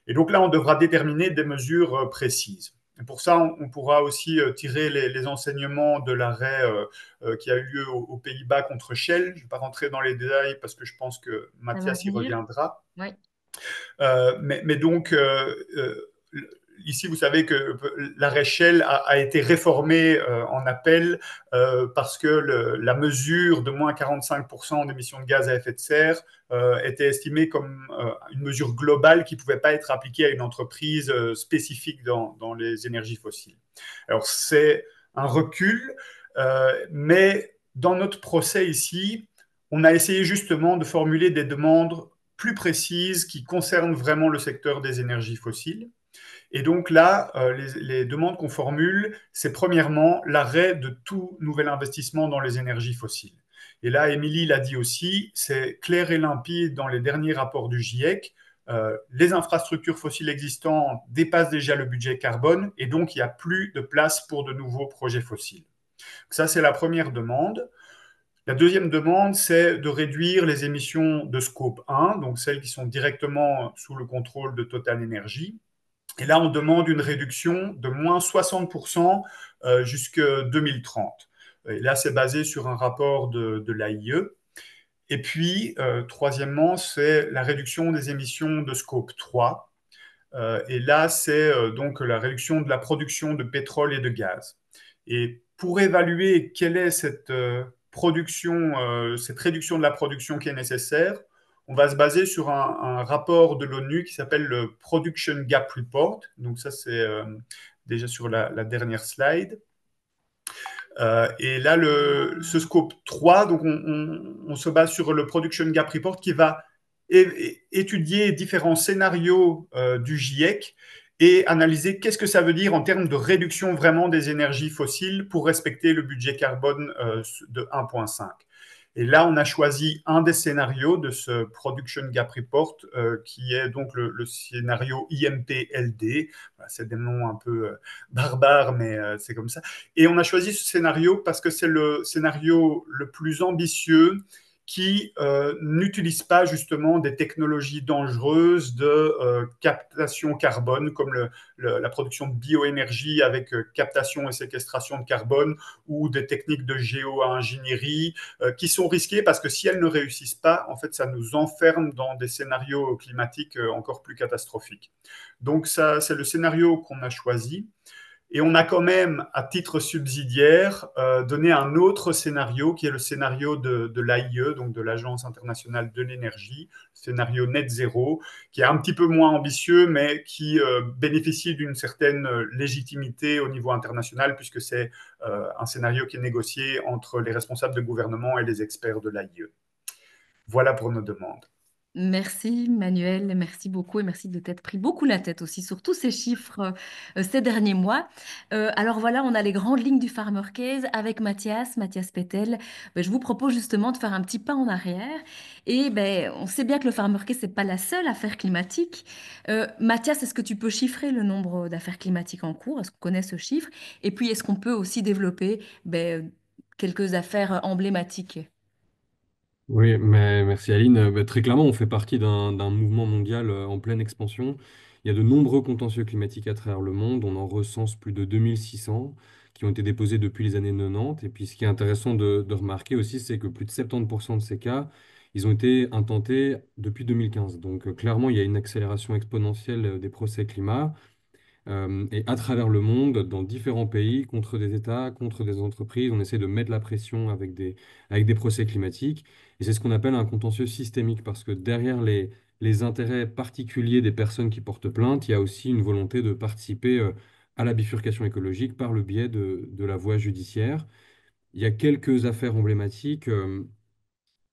Et donc là, on devra déterminer des mesures précises. Et pour ça, on pourra aussi tirer les enseignements de l'arrêt qui a eu lieu aux Pays-Bas contre Shell. Je ne vais pas rentrer dans les détails parce que je pense que Ça va Mathias y venir. reviendra. Oui. Mais donc, ici, vous savez que l'arrêt Shell a été réformé en appel parce que la mesure de moins 45% d'émissions de gaz à effet de serre était estimée comme une mesure globale qui ne pouvait pas être appliquée à une entreprise spécifique dans les énergies fossiles. Alors, c'est un recul, mais dans notre procès ici, on a essayé justement de formuler des demandes plus précises qui concernent vraiment le secteur des énergies fossiles. Et donc là, les demandes qu'on formule, c'est premièrement l'arrêt de tout nouvel investissement dans les énergies fossiles. Et là, Émilie l'a dit aussi, c'est clair et limpide dans les derniers rapports du GIEC. Les infrastructures fossiles existantes dépassent déjà le budget carbone et donc il n'y a plus de place pour de nouveaux projets fossiles. Ça, c'est la première demande. La deuxième demande, c'est de réduire les émissions de scope 1, donc celles qui sont directement sous le contrôle de Total Energy. Et là, on demande une réduction de moins 60% jusqu'à 2030. Et là, c'est basé sur un rapport de l'AIE. Et puis, troisièmement, c'est la réduction des émissions de scope 3. Et là, c'est donc la réduction de la production de pétrole et de gaz. Et pour évaluer quelle est cette production, cette réduction de la production qui est nécessaire, on va se baser sur un rapport de l'ONU qui s'appelle le Production Gap Report. Donc ça, c'est déjà sur la dernière slide. Et là, ce scope 3, donc on se base sur le Production Gap Report qui va étudier différents scénarios du GIEC et analyser qu'est-ce que ça veut dire en termes de réduction vraiment des énergies fossiles pour respecter le budget carbone de 1,5. Et là, on a choisi un des scénarios de ce Production Gap Report, qui est donc le scénario IMP-LD. Voilà, c'est des noms un peu barbares, mais c'est comme ça. Et on a choisi ce scénario parce que c'est le scénario le plus ambitieux qui n'utilise pas justement des technologies dangereuses de captation carbone, comme la production de bioénergie avec captation et séquestration de carbone, ou des techniques de géo-ingénierie, qui sont risquées parce que si elles ne réussissent pas, en fait, ça nous enferme dans des scénarios climatiques encore plus catastrophiques. Donc ça, c'est le scénario qu'on a choisi. Et on a quand même, à titre subsidiaire, donné un autre scénario qui est le scénario de l'AIE, donc de l'Agence internationale de l'énergie, scénario net zéro, qui est un petit peu moins ambitieux, mais qui bénéficie d'une certaine légitimité au niveau international, puisque c'est un scénario qui est négocié entre les responsables de gouvernement et les experts de l'AIE. Voilà pour nos demandes. Merci Manuel, merci beaucoup et merci de t'être pris beaucoup la tête aussi sur tous ces chiffres ces derniers mois. Alors voilà, on a les grandes lignes du Farmer Case avec Mathias Pétel. Ben, je vous propose justement de faire un petit pas en arrière. Et ben, on sait bien que le Farmer Case, c'est pas la seule affaire climatique. Mathias, est-ce que tu peux chiffrer le nombre d'affaires climatiques en cours? Est-ce qu'on connaît ce chiffre? Et puis, est-ce qu'on peut aussi développer ben, quelques affaires emblématiques? Oui, mais merci Aline. Très clairement, on fait partie d'un mouvement mondial en pleine expansion. Il y a de nombreux contentieux climatiques à travers le monde. On en recense plus de 2600 qui ont été déposés depuis les années 90. Et puis, ce qui est intéressant de remarquer aussi, c'est que plus de 70% de ces cas, ils ont été intentés depuis 2015. Donc, clairement, il y a une accélération exponentielle des procès climat. Et à travers le monde, dans différents pays, contre des États, contre des entreprises, on essaie de mettre la pression avec des procès climatiques. Et c'est ce qu'on appelle un contentieux systémique, parce que derrière les intérêts particuliers des personnes qui portent plainte, il y a aussi une volonté de participer à la bifurcation écologique par le biais de la voie judiciaire. Il y a quelques affaires emblématiques,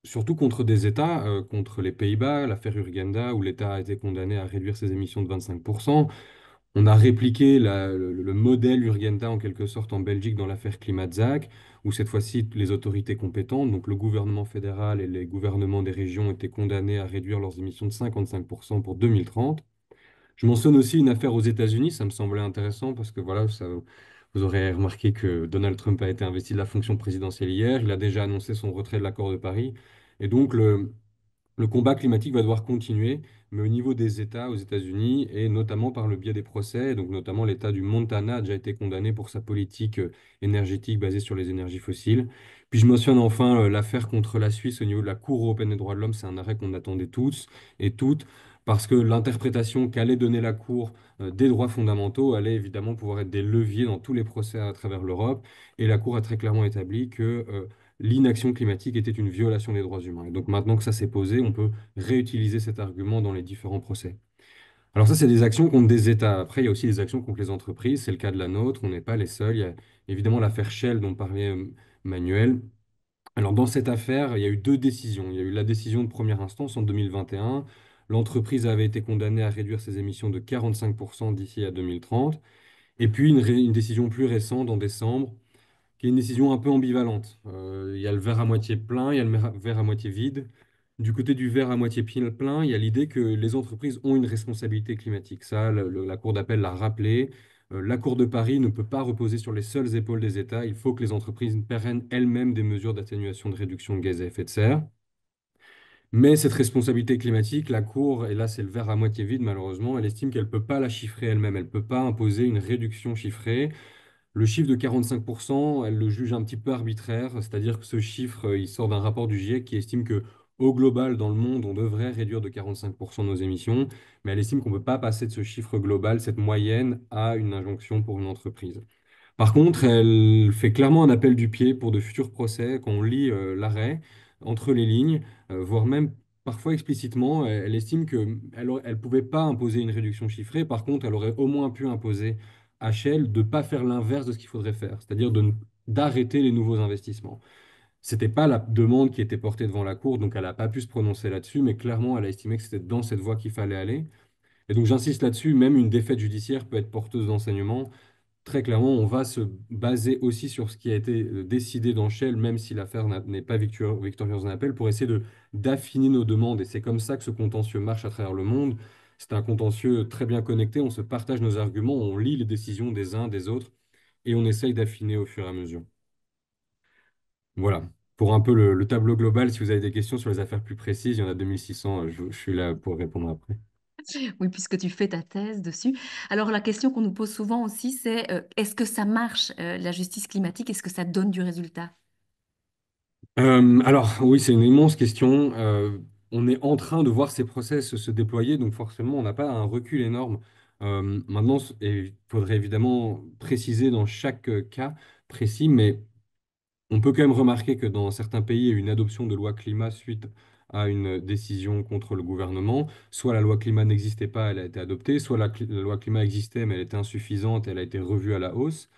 surtout contre des États, contre les Pays-Bas, l'affaire Urgenda, où l'État a été condamné à réduire ses émissions de 25%. On a répliqué le modèle Urgenda en quelque sorte en Belgique dans l'affaire Climat-Zac, où cette fois-ci les autorités compétentes, donc le gouvernement fédéral et les gouvernements des régions, étaient condamnés à réduire leurs émissions de 55% pour 2030. Je mentionne aussi une affaire aux États-Unis, ça me semblait intéressant parce que voilà, vous aurez remarqué que Donald Trump a été investi de la fonction présidentielle hier, il a déjà annoncé son retrait de l'accord de Paris, et donc le combat climatique va devoir continuer, mais au niveau des États aux États-Unis, et notamment par le biais des procès, donc notamment l'État du Montana a déjà été condamné pour sa politique énergétique basée sur les énergies fossiles. Puis je mentionne enfin l'affaire contre la Suisse au niveau de la Cour européenne des droits de l'homme, c'est un arrêt qu'on attendait tous et toutes. parce que l'interprétation qu'allait donner la Cour des droits fondamentaux allait évidemment pouvoir être des leviers dans tous les procès à travers l'Europe. Et la Cour a très clairement établi que l'inaction climatique était une violation des droits humains. Et donc maintenant que ça s'est posé, on peut réutiliser cet argument dans les différents procès. Alors ça, c'est des actions contre des États. Après, il y a aussi des actions contre les entreprises. C'est le cas de la nôtre. On n'est pas les seuls. Il y a évidemment l'affaire Shell dont parlait Manuel. Alors dans cette affaire, il y a eu deux décisions. Il y a eu la décision de première instance en 2021. L'entreprise avait été condamnée à réduire ses émissions de 45% d'ici à 2030. Et puis une décision plus récente en décembre qui est une décision un peu ambivalente. Il y a le verre à moitié plein, il y a le verre à moitié vide. Du côté du verre à moitié plein, il y a l'idée que les entreprises ont une responsabilité climatique. Ça, la Cour d'appel l'a rappelé. La Cour de Paris ne peut pas reposer sur les seules épaules des États. Il faut que les entreprises prennent elles-mêmes des mesures d'atténuation de réduction de gaz à effet de serre. Mais cette responsabilité climatique, la Cour, et là c'est le verre à moitié vide malheureusement, elle estime qu'elle ne peut pas la chiffrer elle-même. Elle ne peut pas imposer une réduction chiffrée. Le chiffre de 45%, elle le juge un petit peu arbitraire, c'est-à-dire que ce chiffre, il sort d'un rapport du GIEC qui estime que au global, dans le monde, on devrait réduire de 45% nos émissions, mais elle estime qu'on ne peut pas passer de ce chiffre global, cette moyenne, à une injonction pour une entreprise. Par contre, elle fait clairement un appel du pied pour de futurs procès. Quand on lit l'arrêt entre les lignes, voire même parfois explicitement, elle estime qu'elle elle pouvait pas imposer une réduction chiffrée. Par contre, elle aurait au moins pu imposer à Shell de ne pas faire l'inverse de ce qu'il faudrait faire, c'est-à-dire d'arrêter les nouveaux investissements. C'était pas la demande qui était portée devant la Cour, donc elle n'a pas pu se prononcer là-dessus, mais clairement, elle a estimé que c'était dans cette voie qu'il fallait aller. Et donc j'insiste là-dessus, même une défaite judiciaire peut être porteuse d'enseignement. Très clairement, on va se baser aussi sur ce qui a été décidé dans Shell, même si l'affaire n'est pas victorieuse en appel, pour essayer d'affiner nos demandes. Et c'est comme ça que ce contentieux marche à travers le monde. C'est un contentieux très bien connecté, on se partage nos arguments, on lit les décisions des uns, des autres, et on essaye d'affiner au fur et à mesure. Voilà. Pour un peu le tableau global, si vous avez des questions sur les affaires plus précises, il y en a 2600, je suis là pour répondre après. Oui, puisque tu fais ta thèse dessus. Alors, la question qu'on nous pose souvent aussi, c'est est-ce que ça marche, la justice climatique? Est-ce que ça donne du résultat? Alors oui, c'est une immense question. On est en train de voir ces process se déployer, donc forcément, on n'a pas un recul énorme. Maintenant, il faudrait évidemment préciser dans chaque cas précis, mais on peut quand même remarquer que dans certains pays, il y a eu une adoption de loi climat suite à une décision contre le gouvernement. Soit la loi climat n'existait pas, elle a été adoptée, soit la loi climat existait, mais elle était insuffisante, elle a été revue à la hausse.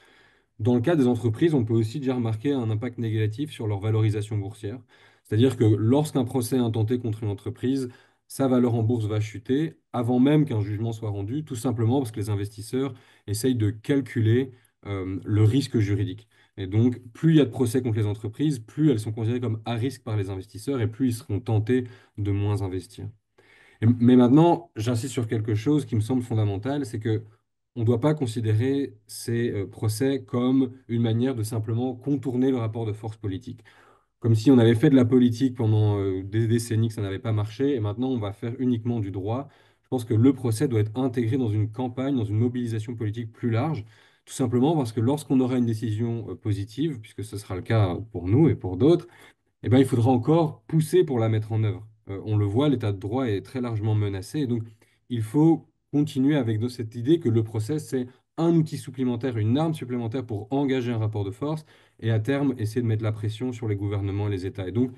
Dans le cas des entreprises, on peut aussi déjà remarquer un impact négatif sur leur valorisation boursière. C'est-à-dire que lorsqu'un procès est intenté contre une entreprise, sa valeur en bourse va chuter avant même qu'un jugement soit rendu, tout simplement parce que les investisseurs essayent de calculer le risque juridique. Et donc, plus il y a de procès contre les entreprises, plus elles sont considérées comme à risque par les investisseurs et plus ils seront tentés de moins investir. Mais maintenant, j'insiste sur quelque chose qui me semble fondamental, c'est que on ne doit pas considérer ces procès comme une manière de simplement contourner le rapport de force politique. Comme si on avait fait de la politique pendant des décennies que ça n'avait pas marché, et maintenant on va faire uniquement du droit. Je pense que le procès doit être intégré dans une campagne, dans une mobilisation politique plus large, tout simplement parce que lorsqu'on aura une décision positive, puisque ce sera le cas pour nous et pour d'autres, eh ben, il faudra encore pousser pour la mettre en œuvre. On le voit, l'état de droit est très largement menacé. Et donc, il faut continuer avec cette idée que le procès, c'est un outil supplémentaire, une arme supplémentaire pour engager un rapport de force et à terme, essayer de mettre la pression sur les gouvernements et les États. Et donc,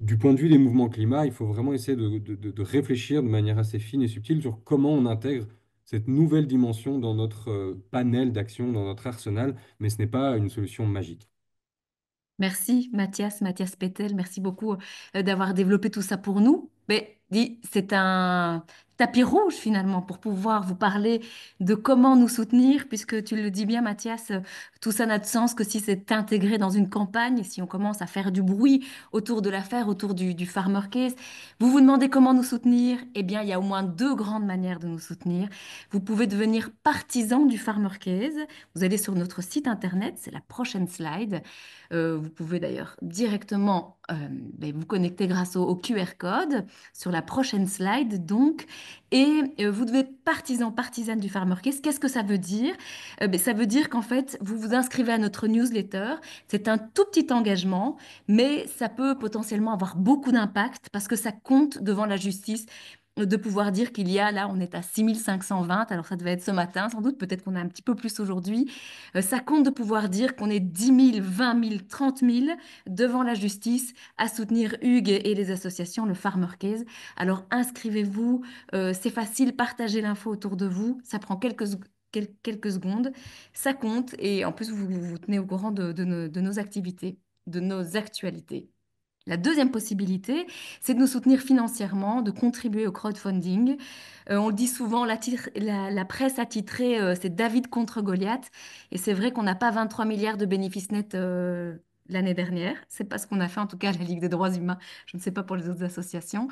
du point de vue des mouvements climat, il faut vraiment essayer de réfléchir de manière assez fine et subtile sur comment on intègre cette nouvelle dimension dans notre panel d'action, dans notre arsenal, mais ce n'est pas une solution magique. Merci Mathias Pettel, merci beaucoup d'avoir développé tout ça pour nous. Mais dis, c'est un tapis rouge finalement pour pouvoir vous parler de comment nous soutenir, puisque tu le dis bien Mathias, tout ça n'a de sens que si c'est intégré dans une campagne, et si on commence à faire du bruit autour de l'affaire, autour du Farmer Case. Vous vous demandez comment nous soutenir? Eh bien, il y a au moins deux grandes manières de nous soutenir. Vous pouvez devenir partisan du Farmer Case. Vous allez sur notre site internet, c'est la prochaine slide. Vous pouvez d'ailleurs directement vous connecter grâce au QR code sur la prochaine slide, donc. Et vous devez être partisane du Farmer Case. Qu'est-ce que ça veut dire? Ça veut dire qu'en fait, vous vous inscrivez à notre newsletter. C'est un tout petit engagement, mais ça peut potentiellement avoir beaucoup d'impact parce que ça compte devant la justice. de pouvoir dire qu'il y a, là, on est à 6520, alors ça devait être ce matin, sans doute, peut-être qu'on a un petit peu plus aujourd'hui. Ça compte de pouvoir dire qu'on est 10 000, 20 000, 30 000 devant la justice à soutenir Hugues et les associations, le Farmer Case. Alors inscrivez-vous, c'est facile, partagez l'info autour de vous, ça prend quelques secondes, ça compte, et en plus, vous tenez au courant de nos activités, de nos actualités. La deuxième possibilité, c'est de nous soutenir financièrement, de contribuer au crowdfunding. On le dit souvent, la presse a titré c'est David contre Goliath. Et c'est vrai qu'on n'a pas 23 milliards de bénéfices nets l'année dernière. C'est pas ce qu'on a fait, en tout cas, à la Ligue des droits humains. Je ne sais pas pour les autres associations.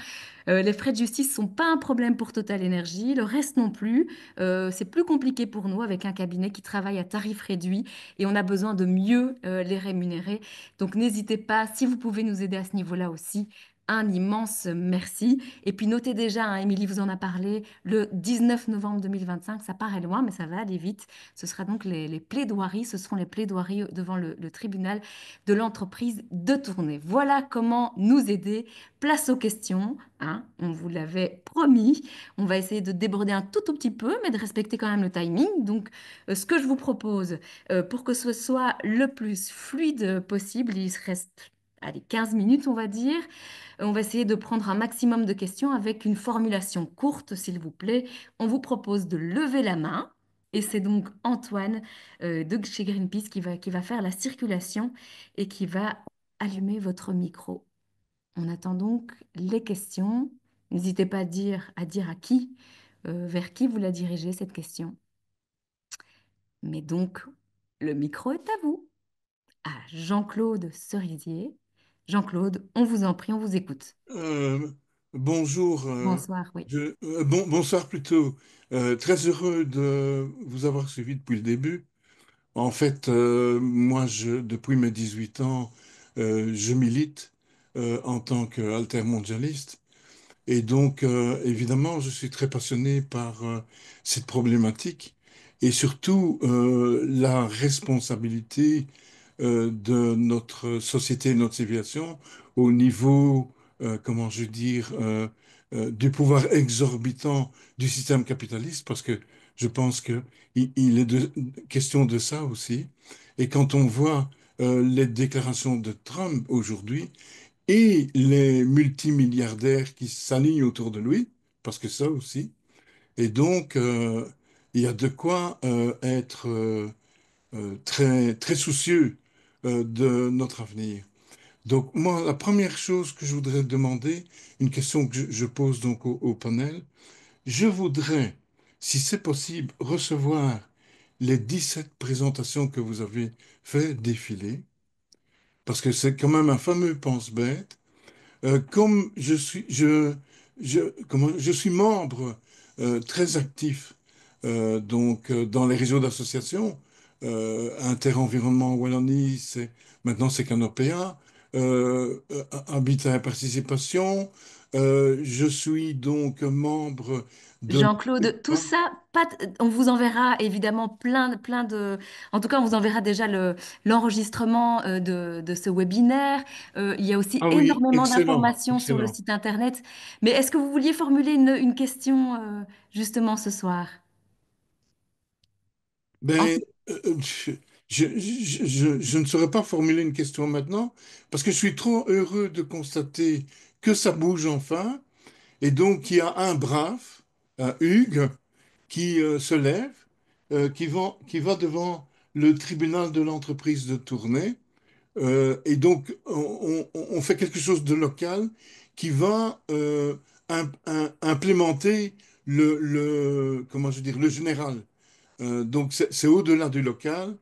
Les frais de justice ne sont pas un problème pour Total Energy. Le reste non plus. C'est plus compliqué pour nous avec un cabinet qui travaille à tarif réduit et on a besoin de mieux les rémunérer. Donc n'hésitez pas, si vous pouvez nous aider à ce niveau-là aussi, un immense merci. Et puis notez déjà, hein, Émilie vous en a parlé, le 19 novembre 2025, ça paraît loin, mais ça va aller vite. Ce sera donc les plaidoiries, ce seront les plaidoiries devant le tribunal de l'entreprise de Tournai. Voilà comment nous aider. Place aux questions, hein, on vous l'avait promis. On va essayer de déborder un tout petit peu, mais de respecter quand même le timing. Donc, ce que je vous propose, pour que ce soit le plus fluide possible, il se reste allez, 15 minutes, on va dire. On va essayer de prendre un maximum de questions avec une formulation courte, s'il vous plaît. On vous propose de lever la main. Et c'est donc Antoine de chez Greenpeace qui va faire la circulation et qui va allumer votre micro. On attend donc les questions. N'hésitez pas à dire à qui, vers qui vous la dirigez, cette question. Mais donc, le micro est à vous, à Jean-Claude Cerisier. Jean-Claude, on vous en prie, on vous écoute. Euh, bonjour, Bonsoir, oui. bonsoir plutôt. Très heureux de vous avoir suivi depuis le début. En fait, moi, depuis mes 18 ans, je milite en tant qu'altermondialiste. Et donc, évidemment, je suis très passionné par cette problématique et surtout la responsabilité de notre société et notre civilisation au niveau, comment je veux dire, du pouvoir exorbitant du système capitaliste, parce que je pense que il est question de ça aussi. Et quand on voit les déclarations de Trump aujourd'hui, et les multimilliardaires qui s'alignent autour de lui, parce que ça aussi. Et donc, il y a de quoi être très, très soucieux de notre avenir. Donc, moi, la première chose que je voudrais demander, une question que je pose donc au panel, je voudrais, si c'est possible, recevoir les 17 présentations que vous avez fait défiler, parce que c'est quand même un fameux pense-bête. Comme je suis membre très actif dans les réseaux d'associations, Inter-Environnement Wallonie, maintenant c'est Canopéa, Habitat et Participation. Je suis donc membre de... Jean-Claude, tout ça, on vous enverra évidemment plein de... En tout cas, on vous enverra déjà l'enregistrement de ce webinaire. Il y a aussi Ah oui, énormément excellent, d'informations sur le excellent. site Internet. Mais est-ce que vous vouliez formuler une question justement ce soir? En Ben, tout- je ne saurais pas formuler une question maintenant parce que je suis trop heureux de constater que ça bouge enfin et donc il y a un brave, Hugues, qui se lève, qui va devant le tribunal de l'entreprise de Tournai et donc on fait quelque chose de local qui va implémenter comment je veux dire, le général. Donc c'est au-delà du local,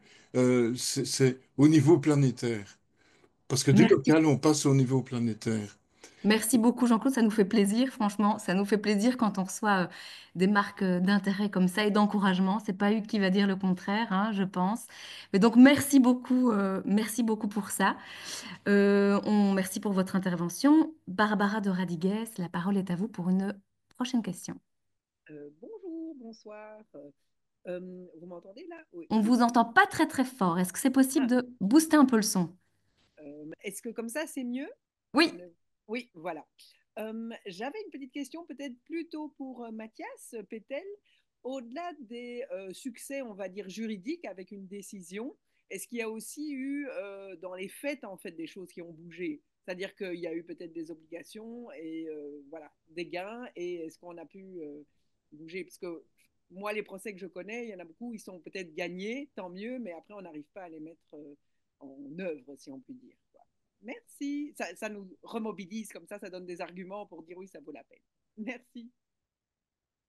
c'est au niveau planétaire. Parce que du Merci. local, on passe au niveau planétaire. Merci beaucoup, Jean-Claude. Ça nous fait plaisir, franchement. Ça nous fait plaisir quand on reçoit des marques d'intérêt comme ça et d'encouragement. C'est pas Hugues qui va dire le contraire, hein, je pense. Mais donc, merci beaucoup pour ça. Merci pour votre intervention. Barbara de Radigues, la parole est à vous pour une prochaine question. Bonjour, bonsoir. Vous m'entendez là? Oui, On oui. vous entend pas très fort. Est-ce que c'est possible Ah, de booster un peu le son? est-ce que comme ça c'est mieux? Oui, Oui, voilà. J'avais une petite question peut-être plutôt pour Mathias Pétel. Au-delà des succès, on va dire, juridiques avec une décision, est-ce qu'il y a aussi eu dans les faits, en fait, des choses qui ont bougé? C'est-à-dire qu'il y a eu peut-être des obligations et voilà, des gains, et est-ce qu'on a pu bouger? Parce que moi, les procès que je connais, il y en a beaucoup, ils sont peut-être gagnés, tant mieux, mais après, on n'arrive pas à les mettre en œuvre, si on peut dire. Merci. Ça nous remobilise comme ça donne des arguments pour dire oui, ça vaut la peine. Merci.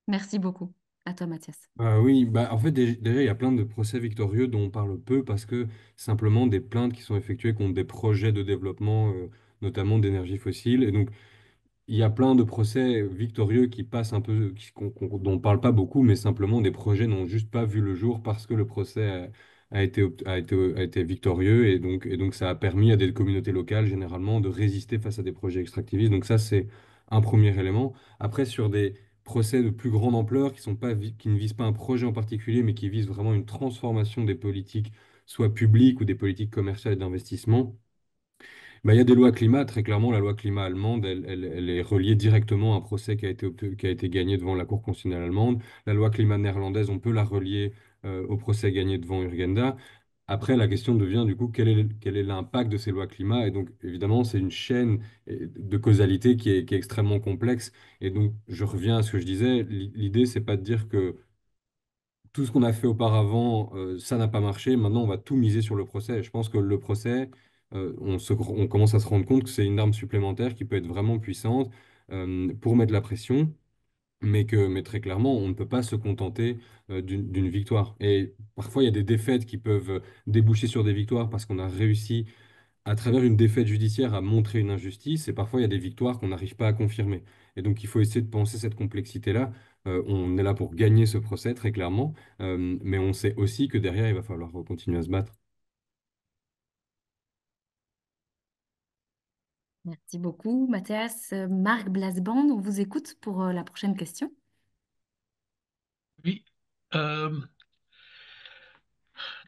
Merci beaucoup. À toi, Mathias. Oui, bah, en fait, déjà, il y a plein de procès victorieux dont on parle peu parce que simplement des plaintes qui sont effectuées contre des projets de développement, notamment d'énergie fossile. Et donc, il y a plein de procès victorieux qui passent un peu, dont on ne parle pas beaucoup, mais simplement des projets n'ont juste pas vu le jour parce que le procès a été victorieux et donc ça a permis à des communautés locales généralement de résister face à des projets extractivistes. Donc ça, c'est un premier élément. Après, sur des procès de plus grande ampleur qui ne visent pas un projet en particulier, mais qui visent vraiment une transformation des politiques, soit publiques ou des politiques commerciales et d'investissement. Bah, il y a des lois climat, très clairement, la loi climat allemande, elle est reliée directement à un procès qui a été gagné devant la Cour constitutionnelle allemande. La loi climat néerlandaise, on peut la relier au procès gagné devant Urgenda. Après, la question devient du coup, quel est l'impact de ces lois climat? Et donc, évidemment, c'est une chaîne de causalité qui est extrêmement complexe. Et donc, je reviens à ce que je disais, l'idée, c'est pas de dire que tout ce qu'on a fait auparavant, ça n'a pas marché. Maintenant, on va tout miser sur le procès. Je pense que le procès, on commence à se rendre compte que c'est une arme supplémentaire qui peut être vraiment puissante pour mettre la pression, mais très clairement, on ne peut pas se contenter d'une victoire. Et parfois, il y a des défaites qui peuvent déboucher sur des victoires parce qu'on a réussi à travers une défaite judiciaire à montrer une injustice, et parfois il y a des victoires qu'on n'arrive pas à confirmer. Et donc il faut essayer de penser cette complexité-là. On est là pour gagner ce procès, très clairement, mais on sait aussi que derrière, il va falloir continuer à se battre. Merci beaucoup, Mathias. Marc Blasband, on vous écoute pour la prochaine question. Oui. Euh,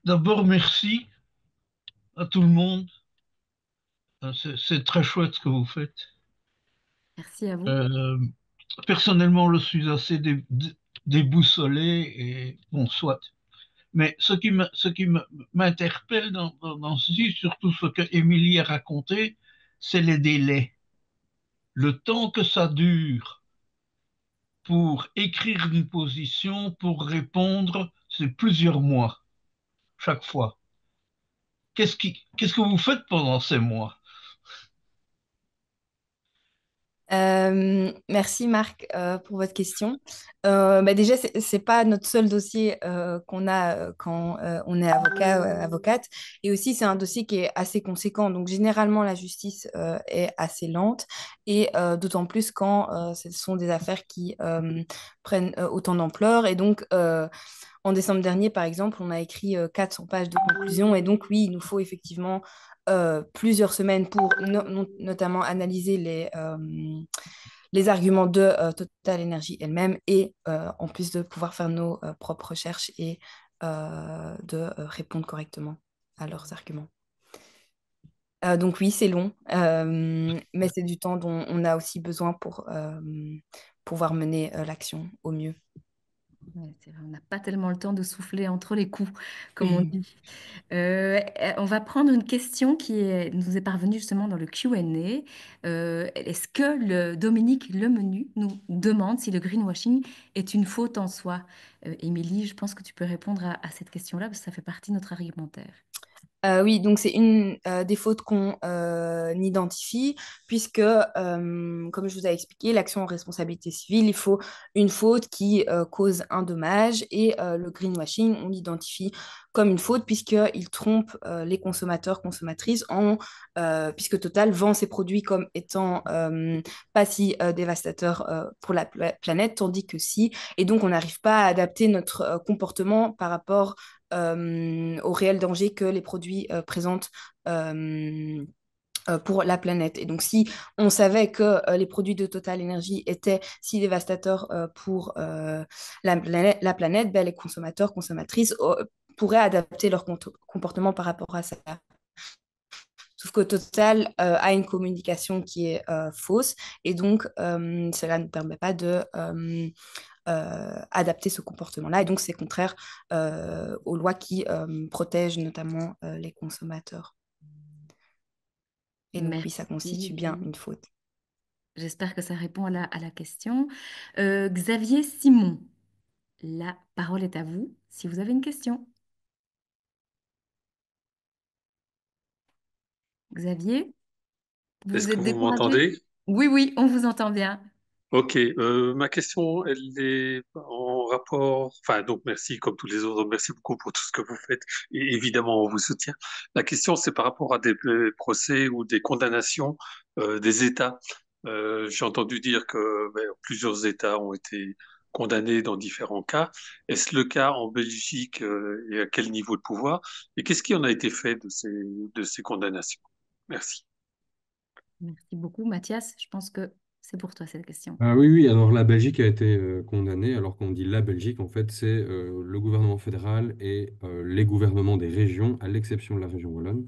D'abord, merci à tout le monde. C'est très chouette ce que vous faites. Merci à vous. Euh, Personnellement, je suis assez déboussolé et bon, soit. Mais ce qui m'interpelle dans ceci, surtout ce que Émilie a raconté, c'est les délais. Le temps que ça dure pour écrire une position, pour répondre, c'est plusieurs mois chaque fois. Qu'est-ce que vous faites pendant ces mois? Merci Marc pour votre question. Bah déjà, c'est pas notre seul dossier qu'on a quand on est avocat, avocate. Et aussi, c'est un dossier qui est assez conséquent. Donc, généralement, la justice est assez lente. Et d'autant plus quand ce sont des affaires qui prennent autant d'ampleur. Et donc, en décembre dernier, par exemple, on a écrit 400 pages de conclusion. Et donc, oui, il nous faut effectivement plusieurs semaines pour notamment analyser les arguments de Total Energy elle-même et en plus de pouvoir faire nos propres recherches et de répondre correctement à leurs arguments. Donc oui, c'est long, mais c'est du temps dont on a aussi besoin pour pouvoir mener l'action au mieux. Ouais, c'est vrai, on n'a pas tellement le temps de souffler entre les coups, comme on dit. On va prendre une question nous est parvenue justement dans le Q&A. Est-ce que Dominique Lemenu nous demande si le greenwashing est une faute en soi? Émilie, je pense que tu peux répondre à cette question-là parce que ça fait partie de notre argumentaire. Oui, donc c'est une des fautes qu'on identifie, puisque, comme je vous ai expliqué, l'action en responsabilité civile, il faut une faute qui cause un dommage, et le greenwashing, on l'identifie comme une faute, puisqu'il trompe les consommateurs, consommatrices, puisque Total vend ses produits comme étant pas si dévastateurs pour la planète, tandis que si, et donc on n'arrive pas à adapter notre comportement par rapport au réel danger que les produits présentent pour la planète. Et donc, si on savait que les produits de Total Energy étaient si dévastateurs pour la planète, ben, les consommateurs, consommatrices pourraient adapter leur comportement par rapport à ça. Sauf que Total a une communication qui est fausse et donc cela ne permet pas de adapter ce comportement-là. Et donc, c'est contraire aux lois qui protègent notamment les consommateurs. Et donc, oui, ça constitue Merci. bien une faute. J'espère que ça répond à la question. Xavier Simon, la parole est à vous si vous avez une question. Xavier, Est-ce vous que êtes vous découragé? m'entendez? Oui, oui, on vous entend bien. Ok, ma question, elle est en rapport, enfin, donc merci comme tous les autres, merci beaucoup pour tout ce que vous faites et évidemment on vous soutient. La question, c'est par rapport à des procès ou des condamnations des États. J'ai entendu dire que plusieurs États ont été condamnés dans différents cas. Est-ce le cas en Belgique et à quel niveau de pouvoir? Et qu'est-ce qui en a été fait de ces condamnations? Merci. Merci beaucoup, Mathias. Je pense que c'est pour toi cette question. Ah oui, oui, alors la Belgique a été condamnée. Alors quand on dit la Belgique, en fait, c'est le gouvernement fédéral et les gouvernements des régions, à l'exception de la région wallonne,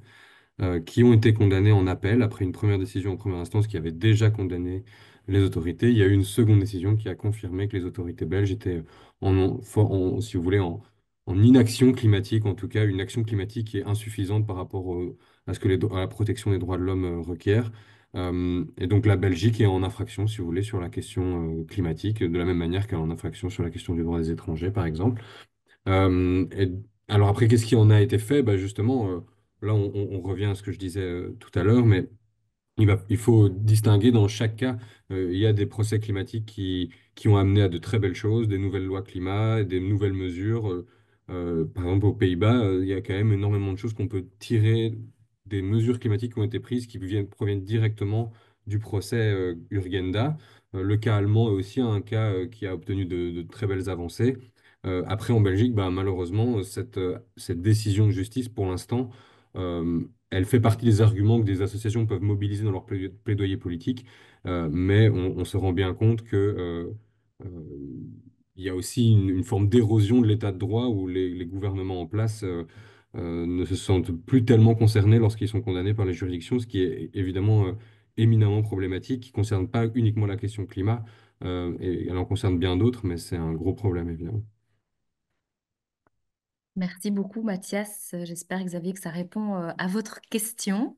qui ont été condamnés en appel après une première décision en première instance qui avait déjà condamné les autorités. Il y a eu une seconde décision qui a confirmé que les autorités belges étaient si vous voulez, en inaction climatique, en tout cas une action climatique qui est insuffisante par rapport à ce que à la protection des droits de l'homme requiert. Et donc la Belgique est en infraction, si vous voulez, sur la question climatique, de la même manière qu'elle est en infraction sur la question du droit des étrangers, par exemple. Et alors après, qu'est-ce qui en a été fait? Bah justement, là, on revient à ce que je disais tout à l'heure, mais il faut distinguer dans chaque cas. Il y a des procès climatiques qui ont amené à de très belles choses, des nouvelles lois climat, des nouvelles mesures. Par exemple, aux Pays-Bas, il y a quand même énormément de choses qu'on peut tirer des mesures climatiques qui ont été prises, proviennent directement du procès Urgenda. Le cas allemand est aussi un cas qui a obtenu de très belles avancées. Après, en Belgique, bah, malheureusement, cette décision de justice, pour l'instant, elle fait partie des arguments que des associations peuvent mobiliser dans leur plaidoyer politique, mais on se rend bien compte que il y a aussi une forme d'érosion de l'état de droit où les gouvernements en place ne se sentent plus tellement concernés lorsqu'ils sont condamnés par les juridictions, ce qui est évidemment éminemment problématique, qui ne concerne pas uniquement la question climat, et elle en concerne bien d'autres, mais c'est un gros problème, évidemment. Merci beaucoup, Mathias. J'espère, Xavier, que ça répond à votre question.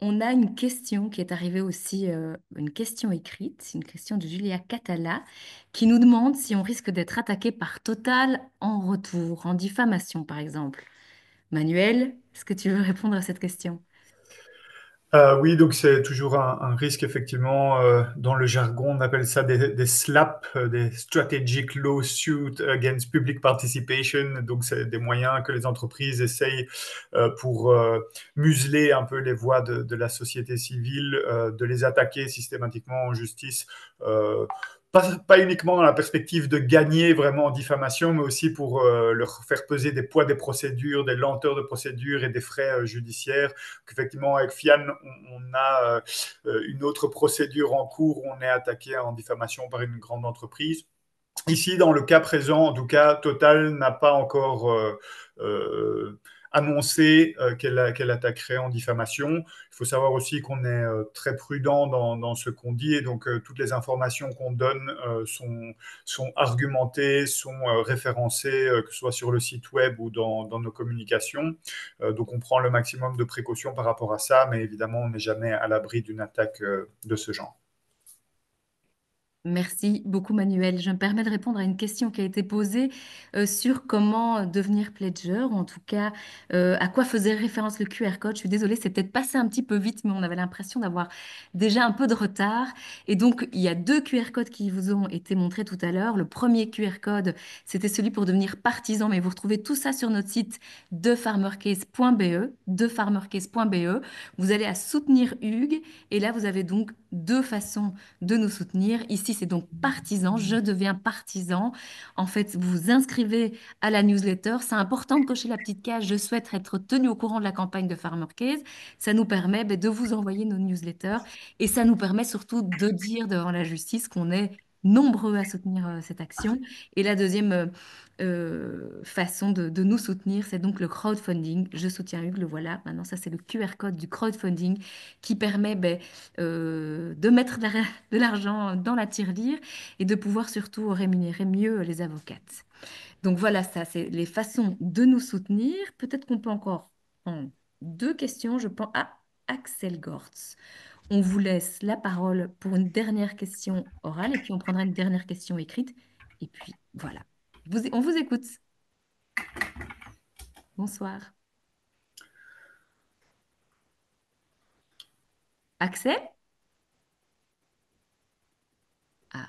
On a une question qui est arrivée aussi, une question écrite, une question de Julia Catala, qui nous demande si on risque d'être attaqué par Total en retour, en diffamation, par exemple. Manuel, est-ce que tu veux répondre à cette question? Oui, donc c'est toujours un risque, effectivement. Dans le jargon, on appelle ça des SLAP, des Strategic Lawsuit Against Public Participation. Donc, c'est des moyens que les entreprises essayent pour museler un peu les voix de la société civile, de les attaquer systématiquement en justice. Pas uniquement dans la perspective de gagner vraiment en diffamation, mais aussi pour leur faire peser des poids des procédures, des lenteurs de procédures et des frais judiciaires. Effectivement, avec Fian, on a une autre procédure en cours où on est attaqué en diffamation par une grande entreprise. Ici, dans le cas présent, en tout cas, Total n'a pas encore annoncé qu'elle attaquerait en diffamation. Il faut savoir aussi qu'on est très prudent dans ce qu'on dit et donc toutes les informations qu'on donne sont argumentées, sont référencées, que ce soit sur le site web ou dans nos communications. Donc on prend le maximum de précautions par rapport à ça, mais évidemment, on n'est jamais à l'abri d'une attaque de ce genre. Merci beaucoup, Manuel. Je me permets de répondre à une question qui a été posée sur comment devenir pledger, ou en tout cas à quoi faisait référence le QR code. Je suis désolée, c'est peut-être passé un petit peu vite, mais on avait l'impression d'avoir déjà un peu de retard. Et donc, il y a deux QR codes qui vous ont été montrés tout à l'heure. Le premier QR code, c'était celui pour devenir partisan, mais vous retrouvez tout ça sur notre site defarmercase.be. Vous allez à soutenir Hugues, et là, vous avez donc deux façons de nous soutenir. Ici, c'est donc partisan. Je deviens partisan. En fait, vous vous inscrivez à la newsletter. C'est important de cocher la petite case. Je souhaite être tenu au courant de la campagne de Farmer Case. Ça nous permet de vous envoyer nos newsletters et ça nous permet surtout de dire devant la justice qu'on est nombreux à soutenir cette action. Et la deuxième façon de nous soutenir, c'est donc le crowdfunding. Je soutiens Hugues, le voilà. Maintenant, ça, c'est le QR code du crowdfunding qui permet de mettre de l'argent dans la tirelire et de pouvoir surtout rémunérer mieux les avocates. Donc voilà, ça, c'est les façons de nous soutenir. Peut-être qu'on peut encore prendre deux questions. Je pense à Axel Gortz. On vous laisse la parole pour une dernière question orale et puis on prendra une dernière question écrite. Et puis voilà, on vous écoute. Bonsoir. Axel? Ah,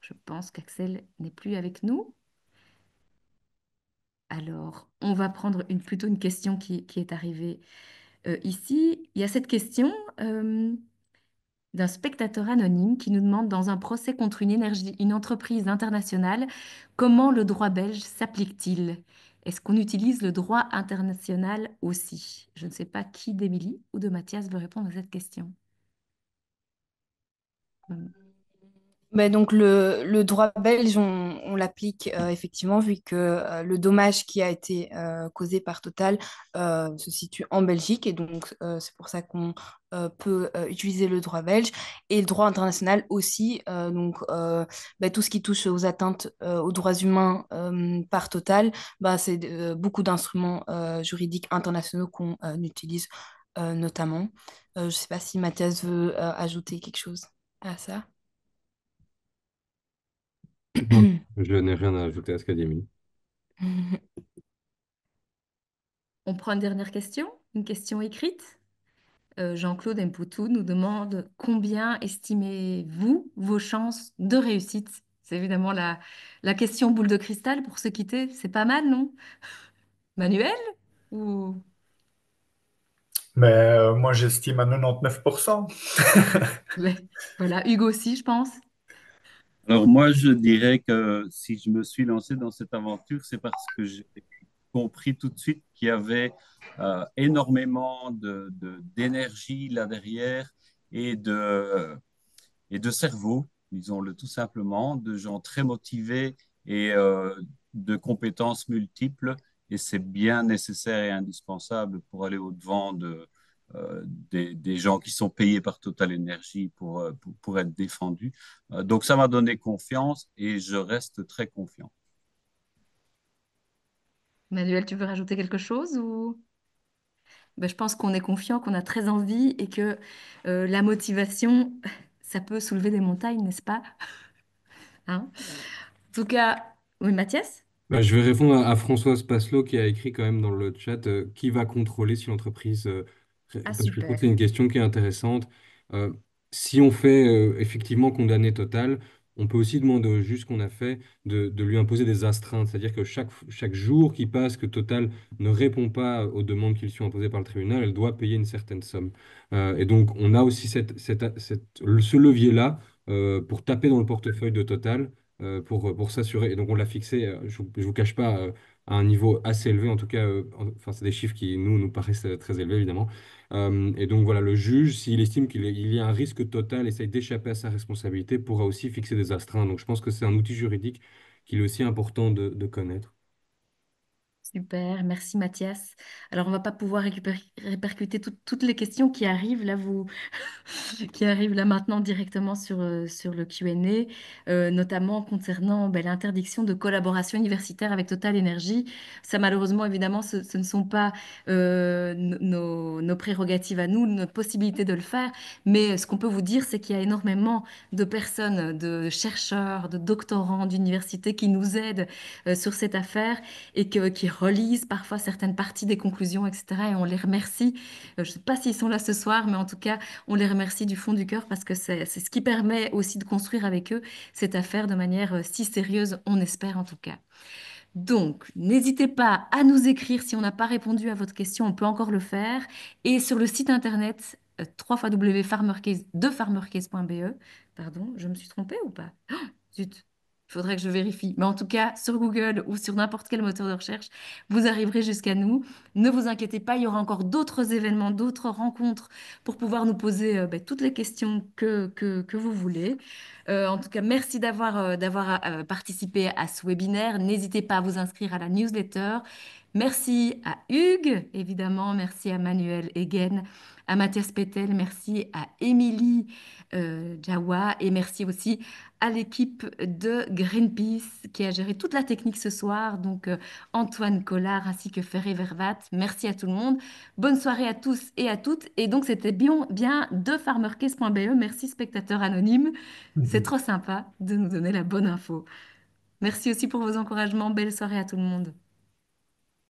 je pense qu'Axel n'est plus avec nous. Alors, on va prendre plutôt une question qui est arrivée ici. Il y a cette question d'un spectateur anonyme qui nous demande, dans un procès contre une entreprise internationale, comment le droit belge s'applique-t-il? Est-ce qu'on utilise le droit international aussi? Je ne sais pas qui d'Émilie ou de Mathias veut répondre à cette question. Hum. Ben donc le droit belge, on l'applique effectivement vu que le dommage qui a été causé par Total se situe en Belgique et donc c'est pour ça qu'on peut utiliser le droit belge et le droit international aussi. Ben, tout ce qui touche aux atteintes aux droits humains par Total, ben, c'est beaucoup d'instruments juridiques internationaux qu'on utilise notamment. Je ne sais pas si Mathias veut ajouter quelque chose à ça. Non, je n'ai rien à ajouter à ce qu'a dit Émilie. On prend une dernière question, une question écrite. Jean-Claude Mpoutou nous demande combien estimez-vous vos chances de réussite? C'est évidemment la question boule de cristal pour se quitter. C'est pas mal, non? Manuel? Ou... Mais moi, j'estime à 99%. Ouais. Voilà, Hugo aussi, je pense. Alors moi, je dirais que si je me suis lancé dans cette aventure, c'est parce que j'ai compris tout de suite qu'il y avait énormément d'énergie là derrière et de cerveau, disons-le tout simplement, de gens très motivés et de compétences multiples. Et c'est bien nécessaire et indispensable pour aller au-devant des gens qui sont payés par Total Energy pour être défendus. Donc ça m'a donné confiance et je reste très confiant. Manuel, tu veux rajouter quelque chose ou... Ben, je pense qu'on est confiant, qu'on a très envie et que la motivation, ça peut soulever des montagnes, n'est-ce pas? Hein? En tout cas, oui, Mathias? Bah, je vais répondre à Françoise Passelot qui a écrit quand même dans le chat qui va contrôler si l'entreprise. Ah, Parce que je trouve que super. c'est une question qui est intéressante. Euh, Si on fait effectivement condamner Total, on peut aussi demander au juge qu'on a fait de lui imposer des astreintes. C'est-à-dire que chaque jour qui passe que Total ne répond pas aux demandes qui lui sont imposées par le tribunal, elle doit payer une certaine somme. Et donc, on a aussi ce levier-là pour taper dans le portefeuille de Total pour s'assurer. Et donc, on l'a fixé, je vous cache pas, à un niveau assez élevé. En tout cas, enfin, c'est des chiffres qui nous paraissent très élevés, évidemment. Et donc, voilà, le juge, s'il estime il y a un risque total, essaye d'échapper à sa responsabilité, pourra aussi fixer des astreintes. Donc, je pense que c'est un outil juridique qu'il est aussi important de connaître. Super, merci Mathias. Alors, on va pas pouvoir répercuter toutes les questions qui arrivent là, qui arrivent là maintenant directement sur le Q&A, notamment concernant l'interdiction de collaboration universitaire avec Total Energy. Ça, malheureusement, évidemment, ce ne sont pas nos prérogatives à nous, notre possibilité de le faire. Mais ce qu'on peut vous dire, c'est qu'il y a énormément de personnes, de chercheurs, de doctorants d'université qui nous aident sur cette affaire et qui relisent parfois certaines parties des conclusions, etc. Et on les remercie. Je ne sais pas s'ils sont là ce soir, mais en tout cas, on les remercie du fond du cœur parce que c'est ce qui permet aussi de construire avec eux cette affaire de manière si sérieuse, on espère en tout cas. Donc, n'hésitez pas à nous écrire si on n'a pas répondu à votre question, on peut encore le faire. Et sur le site internet www.farmercase.be, pardon, je me suis trompée ou pas? Oh, zut. Il faudrait que je vérifie. Mais en tout cas, sur Google ou sur n'importe quel moteur de recherche, vous arriverez jusqu'à nous. Ne vous inquiétez pas, il y aura encore d'autres événements, d'autres rencontres pour pouvoir nous poser toutes les questions que vous voulez. En tout cas, merci d'avoir participé à ce webinaire. N'hésitez pas à vous inscrire à la newsletter. Merci à Hugues, évidemment. Merci à Manuel Egen, à Mathias Petel. Merci à Émilie Jawa. Et merci aussi à l'équipe de Greenpeace qui a géré toute la technique ce soir. Donc, Antoine Collard ainsi que Ferré Vervat. Merci à tout le monde. Bonne soirée à tous et à toutes. Et donc, c'était bien de farmercase.be. Merci, spectateurs anonymes. C'est trop sympa de nous donner la bonne info. Merci aussi pour vos encouragements. Belle soirée à tout le monde.